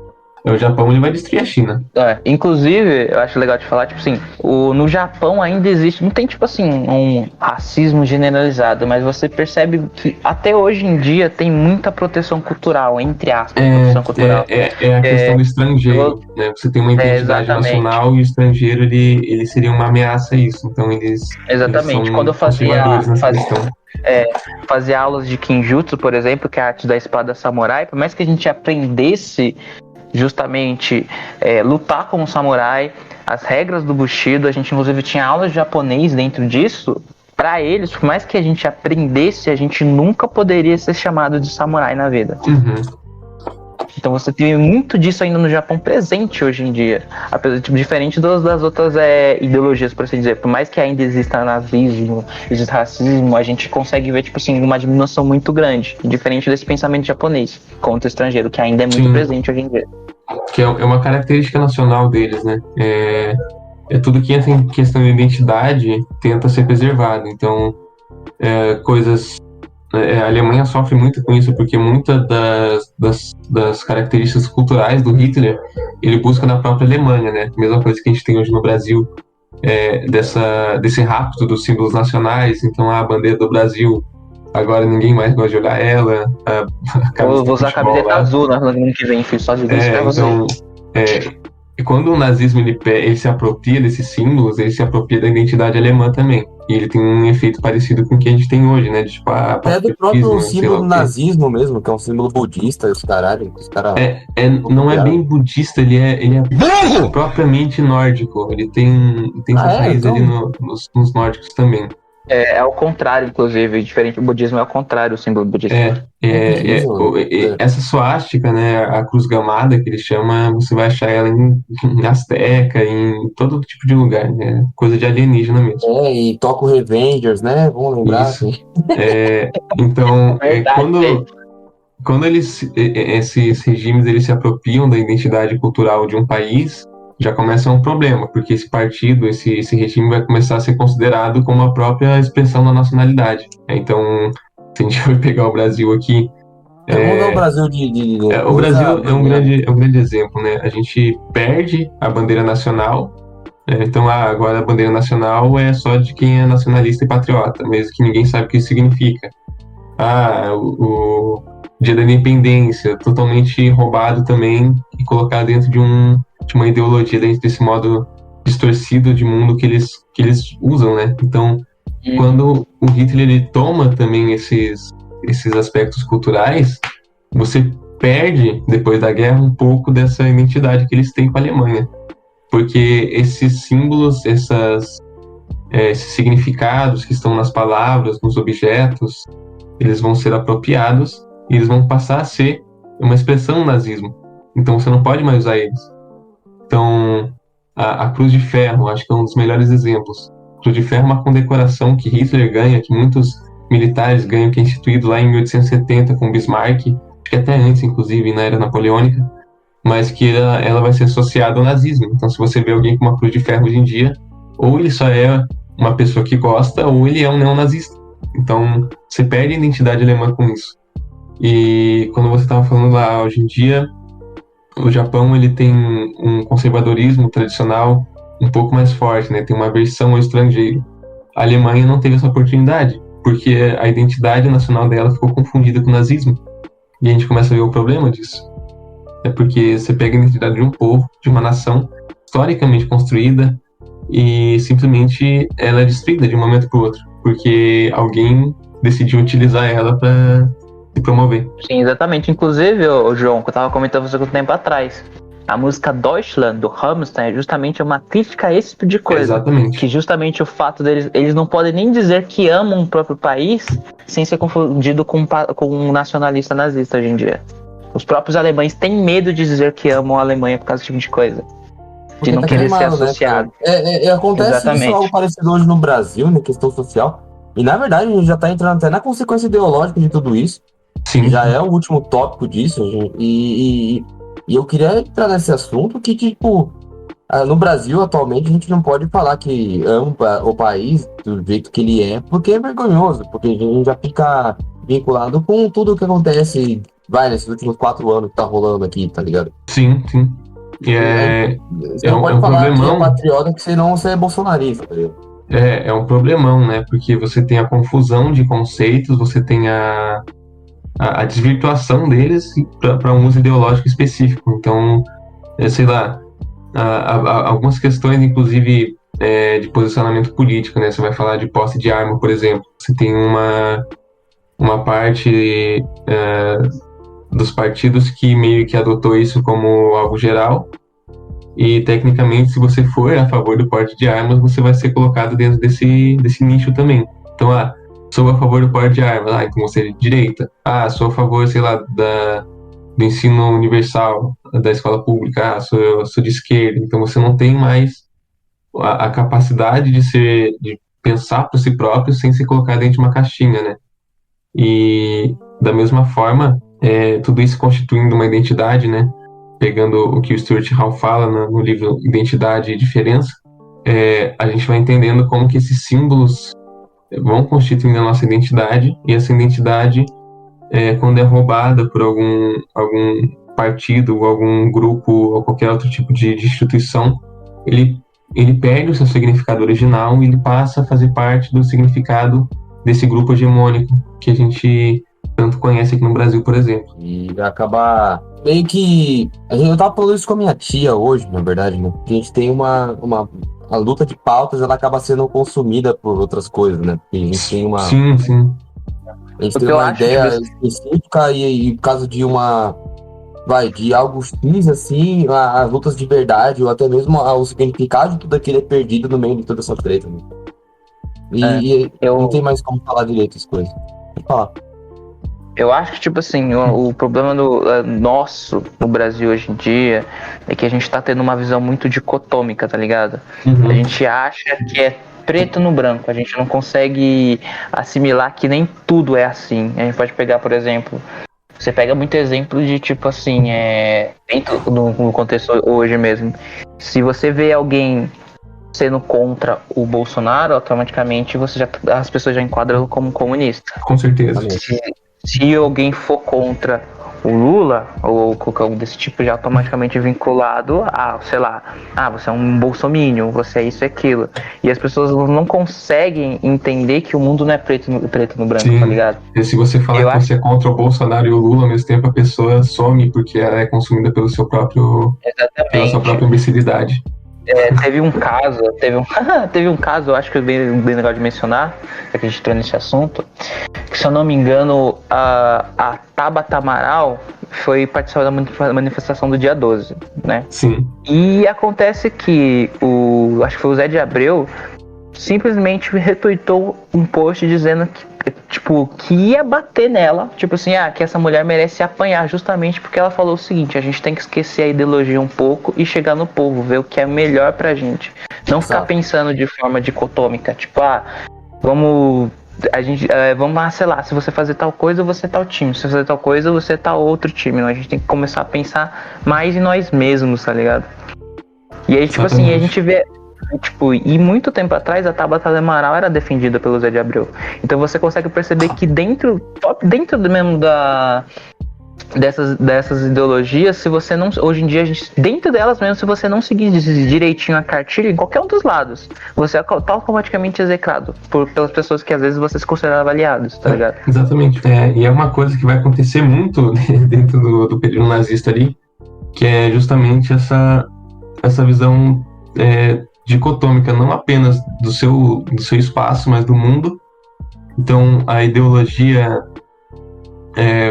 o Japão ele vai destruir a China. Inclusive, eu acho legal de falar, tipo assim, no Japão ainda existe, não tem tipo assim, um racismo generalizado, mas você percebe que até hoje em dia tem muita proteção cultural, entre aspas, proteção cultural. É a questão do estrangeiro, né? Você tem uma identidade nacional e o estrangeiro, ele seria uma ameaça a isso, então eles Exatamente, são quando eu questão. fazia aulas de Kinjutsu, por exemplo, que é a arte da espada samurai, por mais que a gente aprendesse justamente lutar como samurai, as regras do Bushido, a gente inclusive tinha aulas de japonês dentro disso. Para eles, por mais que a gente aprendesse, a gente nunca poderia ser chamado de samurai na vida. Então você tem muito disso ainda no Japão presente hoje em dia, diferente das outras ideologias, por assim dizer. Por mais que ainda exista nazismo, exista racismo, a gente consegue ver tipo assim, uma diminuição muito grande, diferente desse pensamento japonês contra o estrangeiro, que ainda é muito presente hoje em dia. Que é uma característica nacional deles, né? Tudo que entra em questão de identidade tenta ser preservado. Então, coisas... A Alemanha sofre muito com isso, porque muitas das características culturais do Hitler, ele busca na própria Alemanha, né? Mesma coisa que a gente tem hoje no Brasil, desse rapto dos símbolos nacionais. Então, a bandeira do Brasil, agora ninguém mais gosta de olhar ela. Eu vou usar a camiseta azul no ano que vem, filho, só de isso pra você. Então, quando o nazismo ele se apropria desses símbolos, ele se apropria da identidade alemã também. E ele tem um efeito parecido com o que a gente tem hoje, né? De, do próprio símbolo do nazismo mesmo, que é um símbolo budista, os caralho. Não é bem budista, ele é propriamente nórdico. Ele tem suas raízes ali nos nórdicos também. É ao contrário, inclusive, diferente do budismo, é ao contrário o símbolo budista. Essa suástica, né, a cruz gamada que ele chama, você vai achar ela em Azteca, em todo tipo de lugar, né, coisa de alienígena mesmo. E toca o Revengers, né, vamos lembrar. Isso. Então, quando esses regimes eles se apropriam da identidade cultural de um país, já começa um problema, porque esse partido, esse regime vai começar a ser considerado como a própria expressão da nacionalidade. Então, se a gente for pegar o Brasil aqui... Vamos dar o Brasil o Brasil é um grande exemplo, né? A gente perde a bandeira nacional, então agora a bandeira nacional é só de quem é nacionalista e patriota, mesmo que ninguém sabe o que isso significa. O Dia da Independência, totalmente roubado também e colocado dentro de uma ideologia, dentro desse modo distorcido de mundo que eles usam, né? Então, quando o Hitler ele toma também esses aspectos culturais, você perde, depois da guerra, um pouco dessa identidade que eles têm com a Alemanha. Porque esses símbolos, esses significados que estão nas palavras, nos objetos, eles vão ser apropriados e eles vão passar a ser uma expressão do nazismo. Então você não pode mais usar eles. Então, a Cruz de Ferro, acho que é um dos melhores exemplos. A Cruz de Ferro é uma condecoração que Hitler ganha, que muitos militares ganham, que é instituído lá em 1870 com Bismarck, acho que até antes, inclusive, na era napoleônica, mas que ela vai ser associada ao nazismo. Então, se você vê alguém com uma Cruz de Ferro hoje em dia, ou ele só é uma pessoa que gosta, ou ele é um neonazista. Então, você perde a identidade alemã com isso. E quando você estava falando lá, hoje em dia, o Japão ele tem um conservadorismo tradicional um pouco mais forte, né? Tem uma aversão ao estrangeiro. A Alemanha não teve essa oportunidade, porque a identidade nacional dela ficou confundida com o nazismo. E a gente começa a ver o problema disso. É porque você pega a identidade de um povo, de uma nação, historicamente construída, e simplesmente ela é destruída de um momento para o outro, porque alguém decidiu utilizar ela para se promover. Sim, exatamente. Inclusive, João, que eu estava comentando com você um tempo atrás, A música Deutschland, do Rammstein, é justamente uma crítica a esse tipo de coisa. Exatamente. Que justamente o fato deles, eles não podem nem dizer que amam o próprio país sem ser confundido com um nacionalista nazista hoje em dia. Os próprios alemães têm medo de dizer que amam a Alemanha por causa desse tipo de coisa. De não querer ser associado. Acontece Exatamente. isso algo parecido hoje no Brasil, na questão social. E na verdade a gente já tá entrando até na consequência ideológica de tudo isso. Sim. Já é o último tópico disso. E eu queria entrar nesse assunto que, tipo, no Brasil atualmente a gente não pode falar que ama o país do jeito que ele é, porque é vergonhoso, porque a gente já fica vinculado com tudo o que acontece, nesses últimos 4 anos que tá rolando aqui, tá ligado? Sim. E Você não pode um falar que problemão. é patriota que senão você é bolsonarista, tá ligado? É um problemão, né? Porque você tem a confusão de conceitos, você tem a desvirtuação deles para um uso ideológico específico. Então, sei lá, algumas questões, inclusive, de posicionamento político, né? Você vai falar de posse de arma, por exemplo. Você tem uma parte dos partidos que meio que adotou isso como algo geral. E, tecnicamente, se você for a favor do porte de armas, você vai ser colocado dentro desse nicho também. Então, sou a favor do porte de armas, então você é de direita. Sou a favor, sei lá, do ensino universal, da escola pública. Sou de esquerda. Então, você não tem mais a capacidade de pensar por si próprio sem se colocar dentro de uma caixinha, né? E, da mesma forma, tudo isso constituindo uma identidade, né? Pegando o que o Stuart Hall fala no livro Identidade e Diferença, a gente vai entendendo como que esses símbolos vão constituindo a nossa identidade, e essa identidade, quando é roubada por algum partido, ou algum grupo, ou qualquer outro tipo de instituição, ele perde o seu significado original e ele passa a fazer parte do significado desse grupo hegemônico que a gente tanto conhece aqui no Brasil, por exemplo. E acabar meio que... Eu tava falando isso com a minha tia hoje, na verdade, né? Que a gente tem a luta de pautas, ela acaba sendo consumida por outras coisas, né? Porque a gente tem uma... Sim. A gente tem uma ideia específica e por causa de de algo X, assim, as lutas de verdade, ou até mesmo o significado de tudo aquilo é perdido no meio de toda essa treta, né? Não tem mais como falar direito as coisas. Pode falar. Eu acho que, tipo assim, o problema nosso no Brasil hoje em dia é que a gente tá tendo uma visão muito dicotômica, tá ligado? Uhum. A gente acha que é preto no branco, a gente não consegue assimilar que nem tudo é assim. A gente pode pegar, por exemplo, você pega muito exemplo de, tipo assim, dentro no contexto hoje mesmo, se você vê alguém sendo contra o Bolsonaro, automaticamente as pessoas já enquadram como comunista. Com certeza. Se alguém for contra o Lula, ou qualquer um desse tipo, já automaticamente vinculado a, sei lá, você é um bolsominion, você é isso e aquilo. E as pessoas não conseguem entender que o mundo não é preto no branco, Sim. Tá ligado? E se você falar que você é contra o Bolsonaro e o Lula, ao mesmo tempo a pessoa some porque ela é consumida pela sua própria imbecilidade. Teve um caso, eu acho que é bem legal de mencionar, já que a gente entrou nesse assunto, que, se eu não me engano, a Tabata Amaral foi participar da manifestação do dia 12, né? Sim. E acontece que acho que foi o Zé de Abreu, simplesmente retweetou um post dizendo que ia bater nela, tipo assim, que essa mulher merece apanhar, justamente porque ela falou o seguinte: a gente tem que esquecer a ideologia um pouco e chegar no povo, ver o que é melhor pra gente, não ficar pensando de forma dicotômica, tipo, vamos lá, sei lá, se você fazer tal coisa, você é tal time, se você fazer tal coisa, você é tal outro time. Não, a gente tem que começar a pensar mais em nós mesmos, tá ligado? E aí, tipo assim, a gente vê, e muito tempo atrás a Tabata Amaral era defendida pelo Zé de Abreu. Então você consegue perceber que dentro mesmo dessas ideologias, se você não, hoje em dia, dentro delas mesmo, se você não seguir direitinho a cartilha em qualquer um dos lados, você é automaticamente execrado pelas pessoas que às vezes você se considera aliados, tá ligado? Exatamente. E é uma coisa que vai acontecer muito dentro do período nazista ali, que é justamente essa visão dicotômica, não apenas do seu espaço, mas do mundo. Então, a ideologia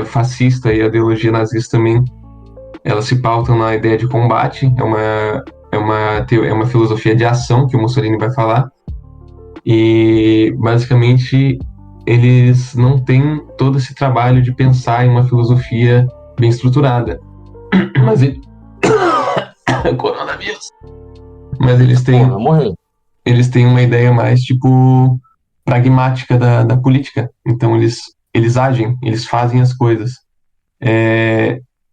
fascista e a ideologia nazista também elas se pautam na ideia de combate, é uma filosofia de ação que o Mussolini vai falar, e basicamente eles não têm todo esse trabalho de pensar em uma filosofia bem estruturada. Mas coronavírus. Mas eles têm, Pô, vai morrer. eles têm uma ideia mais, tipo, pragmática da política. Então eles agem, eles fazem as coisas.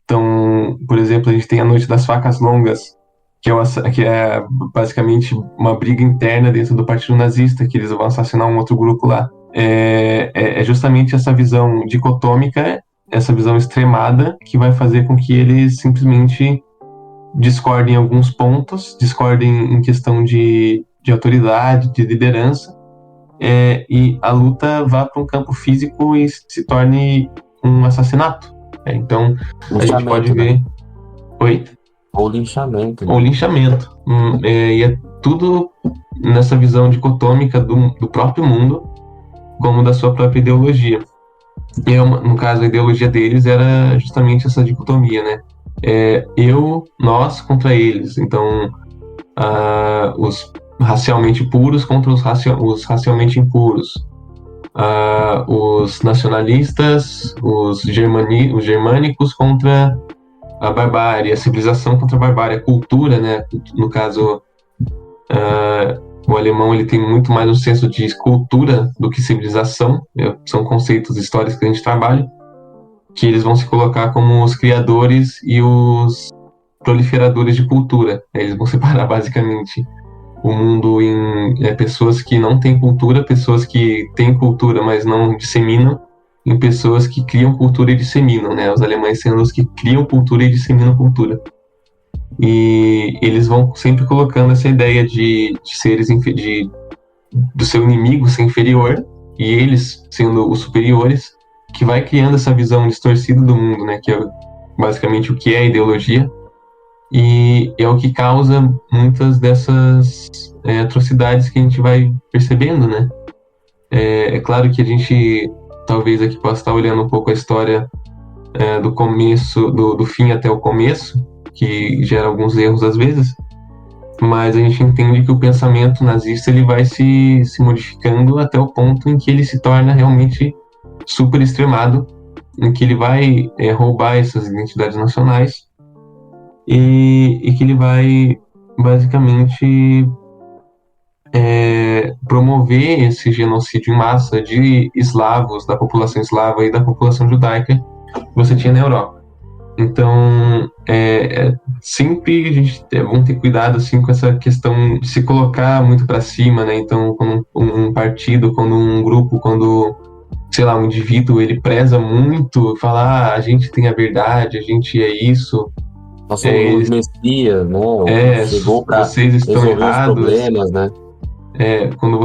Então, por exemplo, a gente tem a Noite das Facas Longas, que é basicamente uma briga interna dentro do Partido Nazista, que eles vão assassinar um outro grupo lá. É justamente essa visão dicotômica, essa visão extremada, que vai fazer com que eles simplesmente discordem em alguns pontos, discordem em questão de autoridade, de liderança, e a luta vá para um campo físico e se torne um assassinato. Então, a gente pode ver... Né? Oi? Ou linchamento. Né? Ou linchamento. E é tudo nessa visão dicotômica do próprio mundo, como da sua própria ideologia. E, no caso, a ideologia deles era justamente essa dicotomia, né? Nós contra eles. Então, os racialmente puros contra os racialmente impuros. Os nacionalistas, os germânicos contra a barbárie, a civilização contra a barbárie, a cultura, né? No caso, o alemão ele tem muito mais um senso de cultura do que civilização. São conceitos históricos que a gente trabalha, que eles vão se colocar como os criadores e os proliferadores de cultura. Eles vão separar basicamente o mundo em pessoas que não têm cultura, pessoas que têm cultura, mas não disseminam, em pessoas que criam cultura e disseminam, né? Os alemães sendo os que criam cultura e disseminam cultura. E eles vão sempre colocando essa ideia de seres do seu inimigo ser inferior e eles sendo os superiores, que vai criando essa visão distorcida do mundo, né? Que é basicamente o que é a ideologia, e é o que causa muitas dessas atrocidades que a gente vai percebendo, né? É claro que a gente talvez aqui possa estar olhando um pouco a história do começo, do fim até o começo, que gera alguns erros às vezes, mas a gente entende que o pensamento nazista ele vai se modificando até o ponto em que ele se torna realmente super extremado, em que ele vai roubar essas identidades nacionais e que ele vai basicamente promover esse genocídio em massa de eslavos, da população eslava e da população judaica que você tinha na Europa. Então, sempre a gente é bom ter cuidado assim, com essa questão de se colocar muito para cima, né? Então, quando um partido, quando um grupo, quando, sei lá, um indivíduo, ele preza muito, fala, a gente tem a verdade, a gente é isso. Nós somos os messias, né? Chegou para vocês estão resolver errados. os problemas, né? Quando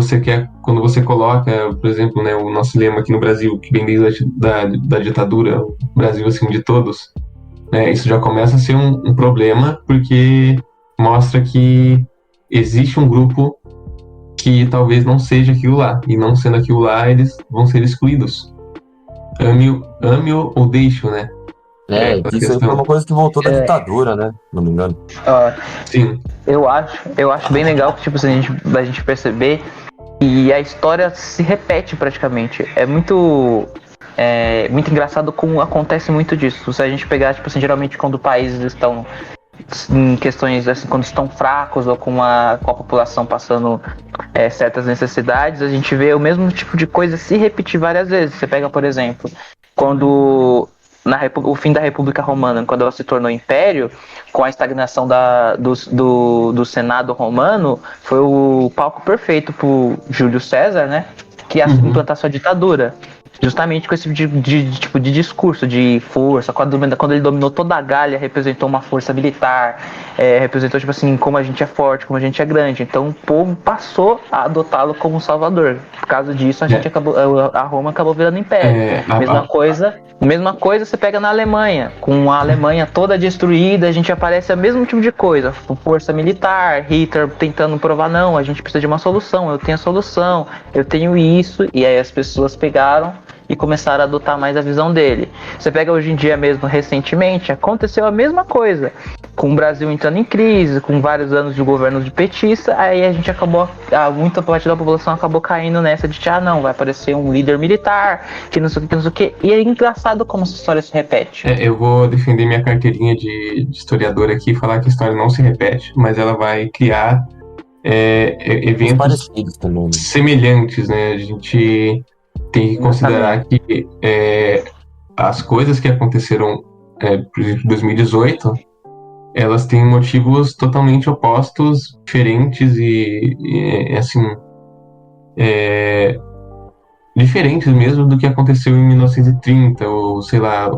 você coloca, por exemplo, né, o nosso lema aqui no Brasil, que vem desde da ditadura, o Brasil acima de todos, né, isso já começa a ser um problema, porque mostra que existe um grupo que talvez não seja aquilo lá, e não sendo aquilo lá, eles vão ser excluídos. Ame-o ou deixe-o, né? Isso aí foi uma coisa que voltou da ditadura, né? Não me engano. Sim. Eu acho bem legal que, tipo, a gente perceber que a história se repete praticamente. É muito engraçado como acontece muito disso. Se a gente pegar, tipo assim, geralmente quando países estão em questões assim, quando estão fracos ou com a população passando certas necessidades, a gente vê o mesmo tipo de coisa se repetir várias vezes. Você pega, por exemplo, quando o fim da República Romana, quando ela se tornou império, com a estagnação do Senado romano, foi o palco perfeito para o Júlio César, né, que ia implantar sua ditadura. Justamente com esse tipo de discurso de força, quando ele dominou toda a Gália, representou uma força militar, representou, tipo assim, como a gente é forte, como a gente é grande. Então o povo passou a adotá-lo como salvador. Por causa disso, a Roma acabou virando império. Mesma coisa você pega na Alemanha, com a Alemanha toda destruída, a gente aparece o mesmo tipo de coisa, força militar, Hitler tentando provar, não, a gente precisa de uma solução, eu tenho a solução, eu tenho isso, e aí as pessoas pegaram e começaram a adotar mais a visão dele. Você pega hoje em dia mesmo, recentemente, aconteceu a mesma coisa, com o Brasil entrando em crise, com vários anos de governo de petista, aí a gente acabou, muita parte da população acabou caindo nessa de, não, vai aparecer um líder militar, que não sei o que, não sei o que, e é engraçado como essa história se repete. Eu vou defender minha carteirinha de historiador aqui e falar que a história não se repete, mas ela vai criar eventos também, né? semelhantes, né? A gente tem que considerar que as coisas que aconteceram, por exemplo, em 2018, elas têm motivos totalmente opostos, diferentes e assim, diferentes mesmo do que aconteceu em 1930, ou sei lá,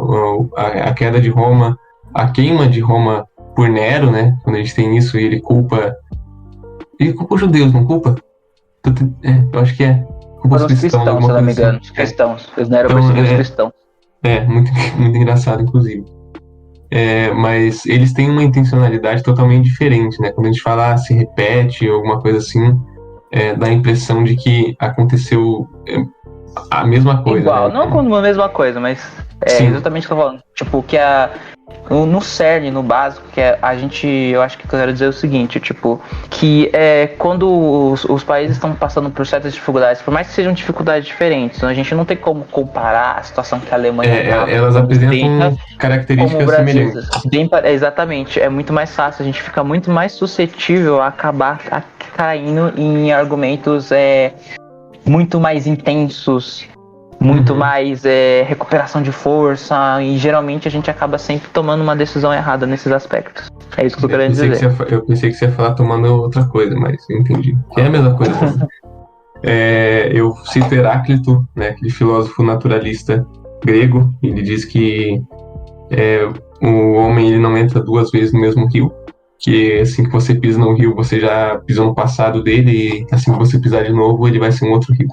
a queda de Roma, a queima de Roma por Nero, né? Quando a gente tem isso e ele culpa os judeus, não culpa? Eu acho que culpa os cristãos, se não me engano, os cristãos. Eles não eram perseguidos cristãos. Muito, muito engraçado, inclusive. Mas eles têm uma intencionalidade totalmente diferente, né? Quando a gente fala se repete ou alguma coisa assim, dá a impressão de que aconteceu a mesma coisa. Igual, né? não como a mesma coisa, mas exatamente o que eu tô falando. Tipo, que no cerne, no básico, que eu acho que eu quero dizer o seguinte, tipo, que quando os países estão passando por certas dificuldades, por mais que sejam dificuldades diferentes, a gente não tem como comparar a situação que a Alemanha elas apresentam características semelhantes. Exatamente, é muito mais fácil, a gente fica muito mais suscetível a acabar caindo em argumentos muito mais intensos, muito mais recuperação de força, e geralmente a gente acaba sempre tomando uma decisão errada nesses aspectos. É isso que eu tô querendo dizer. Eu pensei que você ia falar tomando outra coisa, mas eu entendi. Que é a mesma coisa. Eu cito Heráclito, né, aquele filósofo naturalista grego. Ele diz que o homem ele não entra duas vezes no mesmo rio, que assim que você pisa no rio, você já pisou no passado dele, e assim que você pisar de novo, ele vai ser um outro rio.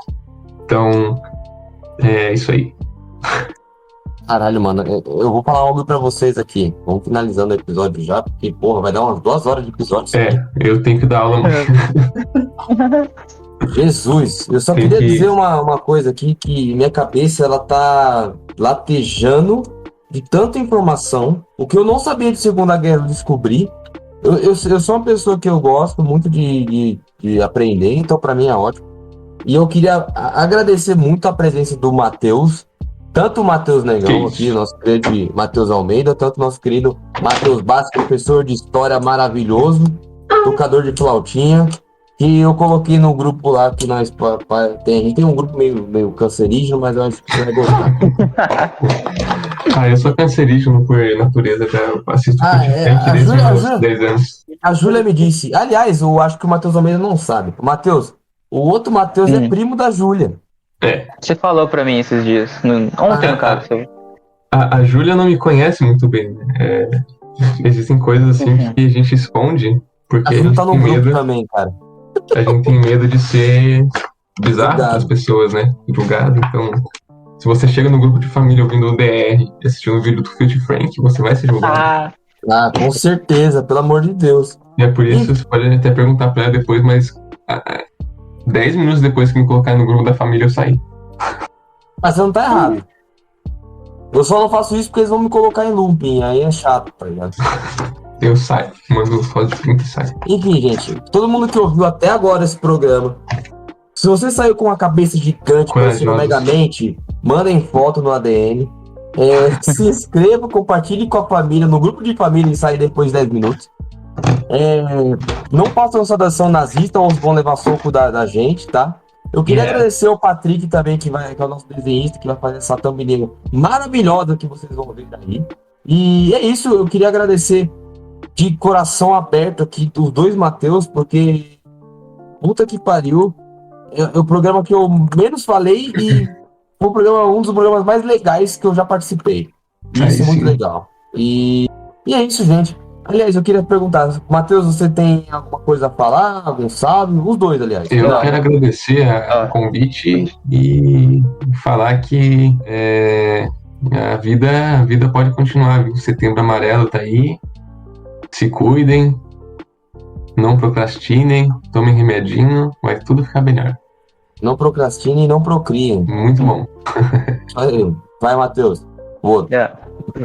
Então, é isso aí. Caralho, mano, eu vou falar algo pra vocês aqui. Vamos finalizando o episódio já, porque, porra, vai dar umas 2 horas de episódio. Eu tenho que dar aula amanhã. Jesus, eu só queria dizer uma coisa aqui, que minha cabeça, ela tá latejando de tanta informação. O que eu não sabia de Segunda Guerra, eu descobri. Eu sou uma pessoa que eu gosto muito de aprender, então pra mim é ótimo. E eu queria agradecer muito a presença do Matheus, tanto o Matheus Negão aqui, nosso querido Matheus Almeida, tanto o nosso querido Matheus Bassi, professor de história maravilhoso, tocador de flautinha, que eu coloquei no grupo lá que nós a gente tem um grupo meio cancerígeno, mas eu acho que você vai gostar. Eu sou cancerígeno por natureza, já assisto desde os meus 10 anos. A Júlia me disse, aliás, eu acho que o Matheus Almeida não sabe. Matheus, o outro Matheus é primo da Júlia. Você falou pra mim esses dias, ontem no caso. A Júlia não me conhece muito bem, né? Existem coisas assim que a gente esconde, porque a Júlia tá no grupo também, cara. A gente tem medo de ser bizarro para as pessoas, né? Julgado. Então, se você chega no grupo de família ouvindo o DR e assistindo o vídeo do Filthy Frank, você vai ser julgado. Com certeza, pelo amor de Deus. E é por isso, você pode até perguntar pra ela depois, mas 10 minutos depois que me colocar no grupo da família, eu saí. Mas você não tá errado. Eu só não faço isso porque eles vão me colocar em looping, aí é chato, tá ligado? Eu saio, mando foto de print e saio. Enfim, gente, todo mundo que ouviu até agora esse programa, se você saiu com uma cabeça gigante parecendo Megamente, mandem foto no ADN. Se inscreva, compartilhe com a família, no grupo de família e sai depois de 10 minutos. Não façam saudação nazista ou vão levar soco da gente, tá? Eu queria agradecer ao Patrick também, que é o nosso desenhista, que vai fazer essa thumbnail maravilhosa que vocês vão ver aí. E é isso, eu queria agradecer de coração aberto aqui os dois Matheus, porque puta que pariu, é o programa que eu menos falei e foi um dos programas mais legais que eu já participei. Isso é muito legal. E é isso, gente. Aliás, eu queria perguntar, Matheus, você tem alguma coisa a falar? Algum sabe? Os dois, aliás. Eu quero agradecer o convite e falar que a vida pode continuar, viu? Setembro Amarelo tá aí. Se cuidem, não procrastinem, tomem remedinho, vai tudo ficar melhor. Não procrastine e não procrie. Muito bom. Aí, vai, Matheus. Outro.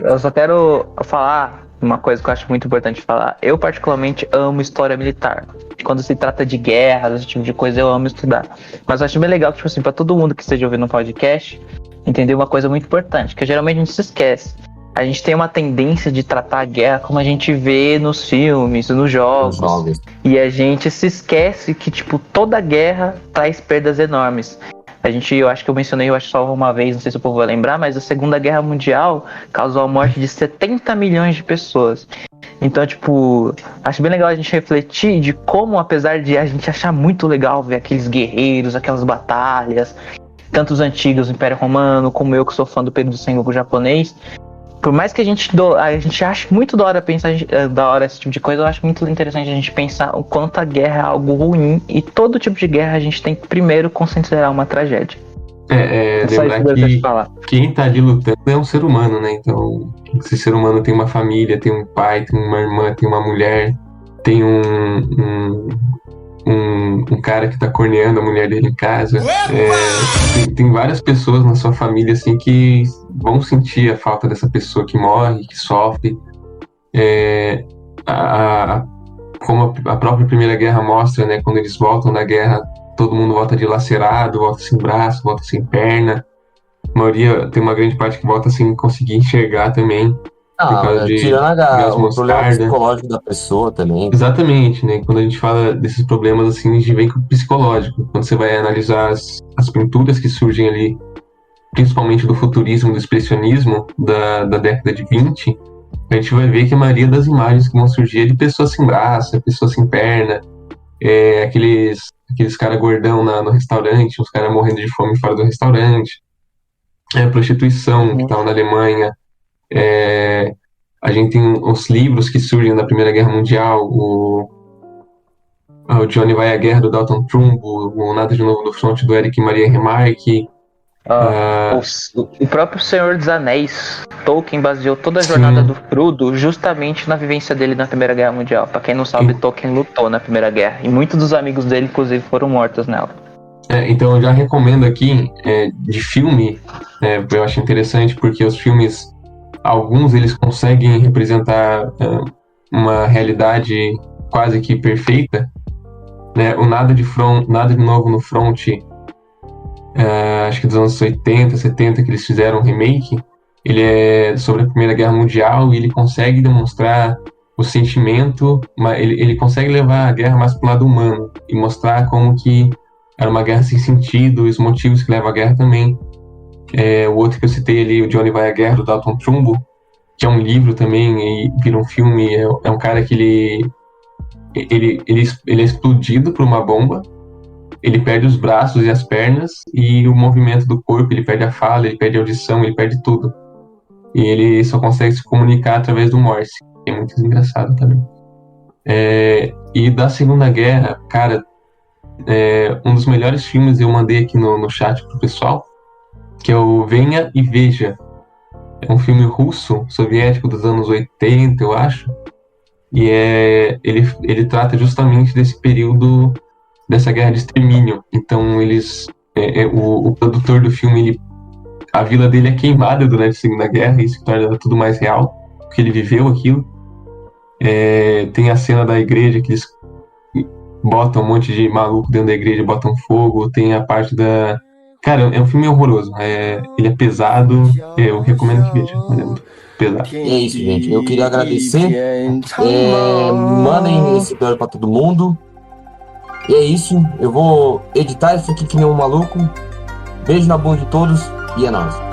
Eu só quero falar uma coisa que eu acho muito importante falar. Eu particularmente amo história militar. Quando se trata de guerra, esse tipo de coisa, eu amo estudar. Mas eu acho bem legal, tipo assim, pra todo mundo que esteja ouvindo um podcast, entender uma coisa muito importante, que geralmente a gente se esquece. A gente tem uma tendência de tratar a guerra como a gente vê nos filmes, nos jogos. E a gente se esquece que, tipo, toda guerra traz perdas enormes. Eu acho que eu mencionei, só uma vez, não sei se o povo vai lembrar, mas a Segunda Guerra Mundial causou a morte de 70 milhões de pessoas. Então, tipo, acho bem legal a gente refletir de como, apesar de a gente achar muito legal ver aqueles guerreiros, aquelas batalhas, tanto os antigos, o Império Romano, como eu que sou fã do período Sengoku japonês, por mais que a gente ache muito da hora pensar da hora esse tipo de coisa, eu acho muito interessante a gente pensar o quanto a guerra é algo ruim, e todo tipo de guerra a gente tem que primeiro considerar uma tragédia. Lembrar que quem tá ali lutando é um ser humano, né? Então, esse ser humano tem uma família, tem um pai, tem uma irmã, tem uma mulher, tem um cara que tá corneando a mulher dele em casa. Tem várias pessoas na sua família, assim, que vão sentir a falta dessa pessoa que morre, que sofre. Como a própria Primeira Guerra mostra, né? Quando eles voltam da guerra, todo mundo volta dilacerado, volta sem braço, volta sem perna. A maioria, tem uma grande parte que volta sem conseguir enxergar também. Tirando o problema psicológico da pessoa também. Exatamente, né? Quando a gente fala desses problemas, assim, a gente vem com o psicológico. Quando você vai analisar as pinturas que surgem ali, principalmente do futurismo, do expressionismo da década de 20, a gente vai ver que a maioria das imagens que vão surgir é de pessoas sem braço, pessoas sem perna, aqueles caras gordão no restaurante, os caras morrendo de fome fora do restaurante, prostituição que estava na Alemanha. A gente tem os livros que surgem da Primeira Guerra Mundial, o Johnny Vai à Guerra, do Dalton Trumbo, o Nada de Novo no Front, do Eric Maria Remarque. O próprio Senhor dos Anéis, Tolkien baseou toda a jornada do Frodo justamente na vivência dele na Primeira Guerra Mundial. Pra quem não sabe, Tolkien lutou na Primeira Guerra, e muitos dos amigos dele, inclusive, foram mortos nela. Então eu já recomendo aqui, de filme, eu acho interessante, porque os filmes, alguns eles conseguem representar uma realidade quase que perfeita, né? O Nada de Novo no Front, acho que dos anos 80, 70, que eles fizeram um remake, ele é sobre a Primeira Guerra Mundial, e ele consegue demonstrar o sentimento, ele consegue levar a guerra mais pro lado humano e mostrar como que era uma guerra sem sentido, os motivos que levam à guerra também. O outro que eu citei ali, o Johnny Vai à Guerra, do Dalton Trumbo, que é um livro também e vira um filme. É um cara que ele é explodido por uma bomba, ele perde os braços e as pernas e o movimento do corpo, ele perde a fala, ele perde a audição, ele perde tudo. E ele só consegue se comunicar através do Morse, que é muito engraçado também. E da Segunda Guerra, cara, um dos melhores filmes eu mandei aqui no chat pro pessoal, que é o Venha e Veja. É um filme russo, soviético, dos anos 80, eu acho. E ele trata justamente desse período, dessa guerra de extermínio. Então o produtor do filme, a vila dele é queimada durante a Segunda Guerra, e isso torna tudo mais real, porque ele viveu aquilo. Tem a cena da igreja que eles botam um monte de maluco dentro da igreja, botam fogo. Tem a parte da... Cara, é um filme horroroso. Ele é pesado. Eu recomendo que veja. É muito pesado. É isso, gente. Eu queria agradecer. Mandem esse episódio pra todo mundo. E é isso. Eu vou editar isso aqui que nem um maluco. Beijo na bunda de todos e é nóis.